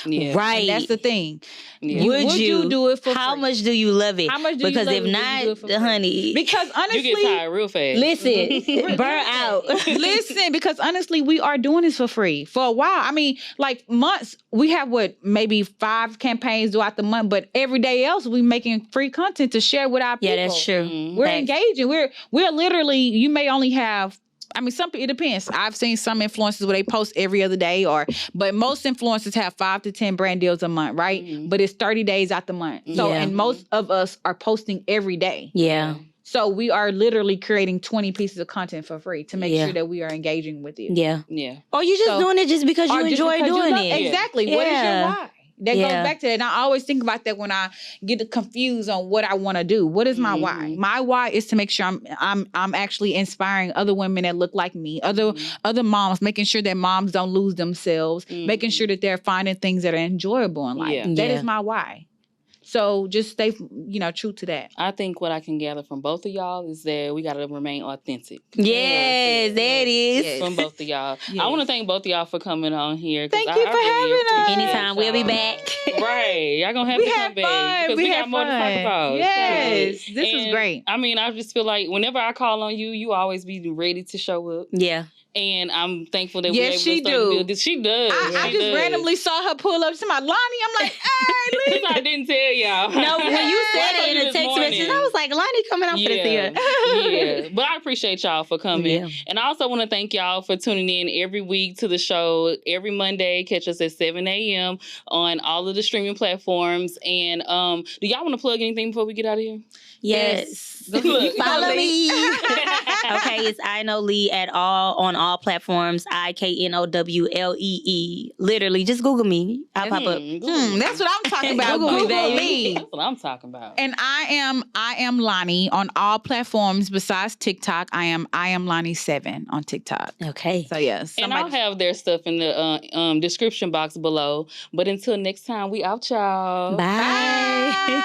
Yeah. Right. And that's the thing. Yeah. Would you do it for How free? much do you love it? How much do because you love if it? Would you not, do it for free? honey, Because honestly, You get tired real fast. listen, burn out. Listen, because honestly, we are doing this for free for a while. I mean, like months, we have maybe 5 campaigns throughout the month, but every day else we making free content to share with our people. Yeah, that's true. We're Facts. engaging. We're literally, you may only have, I mean, it depends. I've seen some influencers where they post every other day, but most influencers have 5 to 10 brand deals a month, right? But it's 30 days out the month. So, and most of us are posting every day. Yeah. So we are literally creating 20 pieces of content for free to make sure that we are engaging with you. Yeah. Yeah. Or you just doing it just because you Or just enjoy because you doing love- it. Exactly. What is your Yeah. why? That goes back to that. And I always think about that when I get confused on what I want to do. What is my why? My why is to make sure I'm actually inspiring other women that look like me, other moms, making sure that moms don't lose themselves, making sure that they're finding things that are enjoyable in life. Yeah. That is my why. So just stay, true to that. I think what I can gather from both of y'all is that we got to remain authentic. Yes, there it is. Yes. From both of y'all. Yes. I want to thank both of y'all for coming on here. Thank you for having us. Anytime, we'll be back. Right. Y'all going to have We to had come back. fun. Because We we had got more to talk fun. about. Yes. This was And, great. I mean, I just feel like whenever I call on you, you always be ready to show up. Yeah. And I'm thankful that Yes, we're able she to start to do. build this. She does. I She just does. randomly saw her pull up to my Lonnie. I'm like, hey, Lee. Because I didn't tell y'all. No, when you I said told it in you a this text message, morning. I was like, Lonnie coming up for this year. Yeah. But I appreciate y'all for coming. Yeah. And I also want to thank y'all for tuning in every week to the show. Every Monday, catch us at 7 a.m. on all of the streaming platforms. And do y'all want to plug anything before we get out of here? Yes. Go ahead. Follow me. Okay. Okay, it's I Know Lee on all platforms. IKNOWLEE. Literally, just Google me. I'll pop up. That's what I'm talking about. Google me, Google baby. me. That's what I'm talking about. And I am Lonnie on all platforms besides TikTok. I am Lonnie 7 on TikTok. Okay. So yes. And I'll have their stuff in the description box below. But until next time, we out, y'all. Bye. Bye.